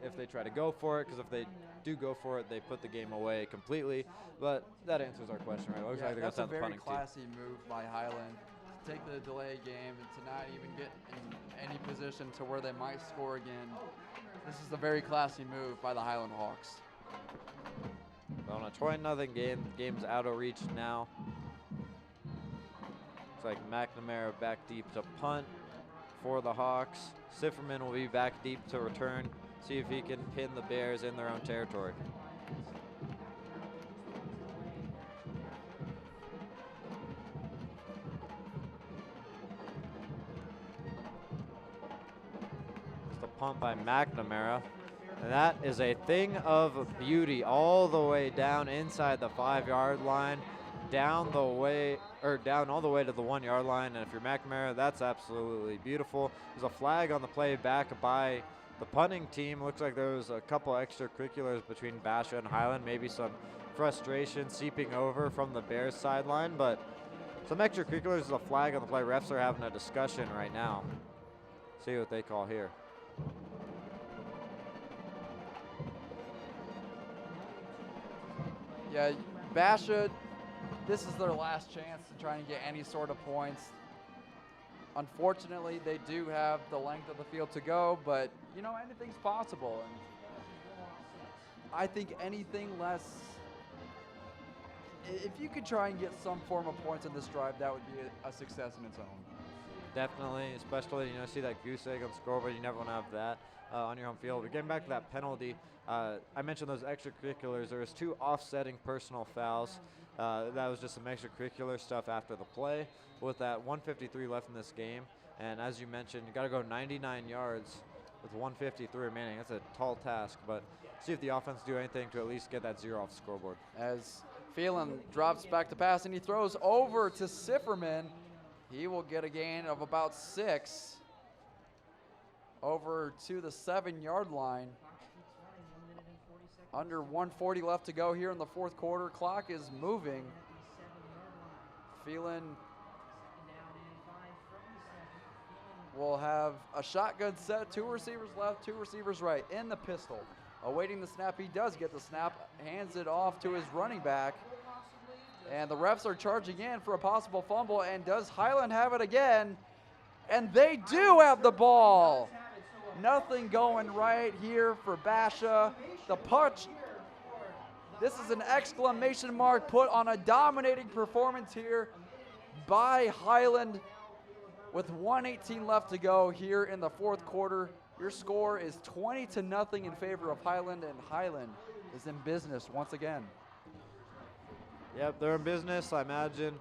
if they try to go for it, because if they do go for it, they put the game away completely. But that answers our question, right? Looks like they're that's a going to very punting classy move by Highland to take the delay game and to not even get in any position to where they might score again. This is a very classy move by the Highland Hawks. So on a 20-0 game, the game's out of reach now. Looks like McNamara back deep to punt for the Hawks. Sifferman will be back deep to return, see if he can pin the Bears in their own territory. It's the punt by McNamara. And that is a thing of beauty all the way down inside the 5-yard line. Down all the way to the 1-yard line, and if you're McNamara, that's absolutely beautiful. There's a flag on the play back by the punting team. Looks like there was a couple extracurriculars between Basha and Highland, maybe some frustration seeping over from the Bears sideline, but some extracurriculars is a flag on the play. Refs are having a discussion right now. See what they call here. Yeah, Basha, this is their last chance to try and get any sort of points. Unfortunately, they do have the length of the field to go, but, you know, anything's possible. And I think anything less, if you could try and get some form of points in this drive, that would be a success in its own. Definitely, especially, you know, see that goose egg on the scoreboard. You never want to have that on your home field. But getting back to that penalty, I mentioned those extracurriculars. There was 2 offsetting personal fouls. That was just some extracurricular stuff after the play with that 1:53 left in this game. And as you mentioned, you got to go 99 yards with 1:53 remaining. That's a tall task, but see if the offense do anything to at least get that 0 off the scoreboard. As Phelan drops back to pass and he throws over to Sifferman. He will get a gain of about 6 over to the 7-yard line. Under 1:40 left to go here in the 4th quarter. Clock is moving. Phelan will have a shotgun set. 2 receivers left, 2 receivers right in the pistol. Awaiting the snap. He does get the snap. Hands it off to his running back. And the refs are charging in for a possible fumble. And does Highland have it again? And they do have the ball. Nothing going right here for Basha. The punch. This is an exclamation mark put on a dominating performance here by Highland with 1:18 left to go here in the 4th quarter. Your score is 20-0 in favor of Highland, and Highland is in business once again. Yep, they're in business. I imagine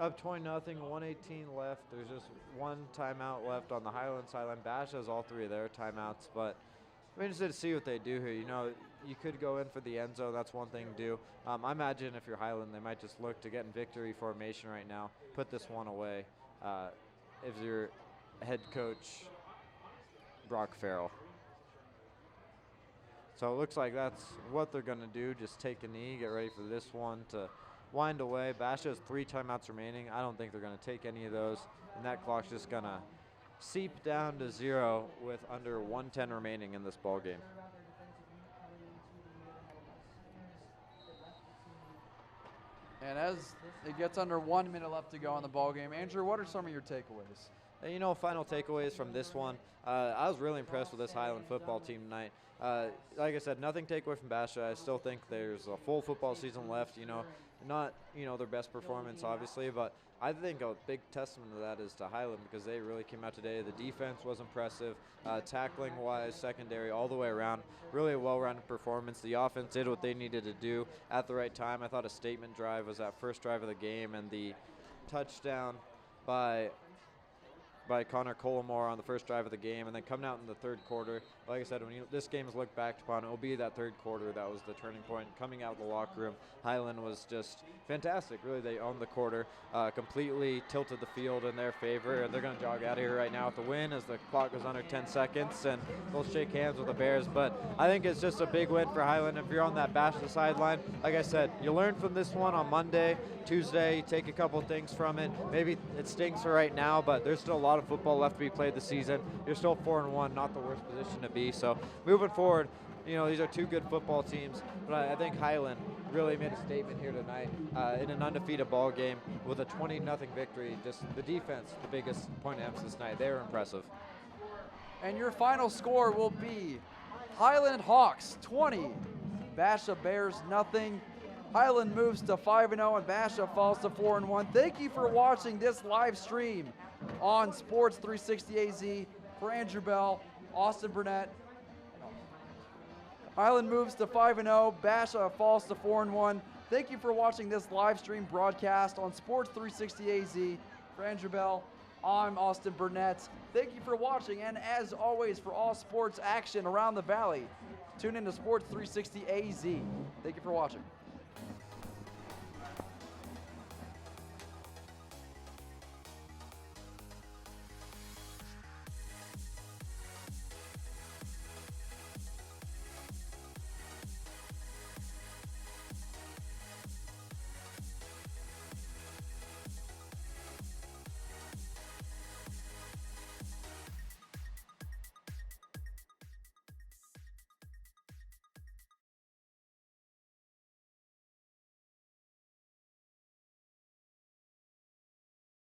Up 20-0, 118 left. There's just one timeout left on the Highland sideline. Bash has all three of their timeouts, but I'm interested to see what they do here. You know, you could go in for the end zone. That's one thing to do. I imagine if you're Highland, they might just look to get in victory formation right now, put this one away. If you're head coach Brock Farrell. So it looks like that's what they're going to do. Just take a knee, get ready for this one to wind away. Bash has 3 timeouts remaining. I don't think they're going to take any of those, and that clock's just going to seep down to 0 with under 1:10 remaining in this ball game. And as it gets under 1 minute left to go in the ball game, Andrew, what are some of your takeaways? And, you know, final takeaways from this one. I was really impressed with this Highland football team tonight. Like I said, nothing take away from Basha. I still think there's a full football season left. You know, not their best performance, obviously, but I think a big testament to that is to Highland because they really came out today. The defense was impressive, tackling-wise, secondary, all the way around. Really a well-rounded performance. The offense did what they needed to do at the right time. I thought a statement drive was that first drive of the game, and the touchdown by Connor Collimore on the first drive of the game, and then coming out in the third quarter. Like I said, when this game is looked back upon, it will be that third quarter that was the turning point. Coming out of the locker room, Highland was just fantastic. Really, they owned the quarter, completely tilted the field in their favor, and they're going to jog out of here right now with the win as the clock goes under 10 seconds, and they'll shake hands with the Bears. But I think it's just a big win for Highland. If you're on that Basha sideline, like I said, you learn from this one on Monday, Tuesday, you take a couple things from it. Maybe it stings for right now, but there's still a lot of football left to be played this season. You're still 4-1, not the worst position to be. So moving forward, these are 2 good football teams, but I think Highland really made a statement here tonight in an undefeated ball game with a 20-0 victory. Just the defense, the biggest point of emphasis tonight. They were impressive. And your final score will be Highland Hawks 20, Basha Bears nothing. Highland moves to 5-0 and Basha falls to 4-1. Thank you for watching this live stream on Sports 360 AZ. For Andrew Bell, Austin Burnett. Highland moves to 5-0. Basha falls to 4-1. Thank you for watching this live stream broadcast on Sports 360 AZ. For Andrew Bell, I'm Austin Burnett. Thank you for watching, and as always, for all sports action around the valley, tune into Sports 360 AZ. Thank you for watching.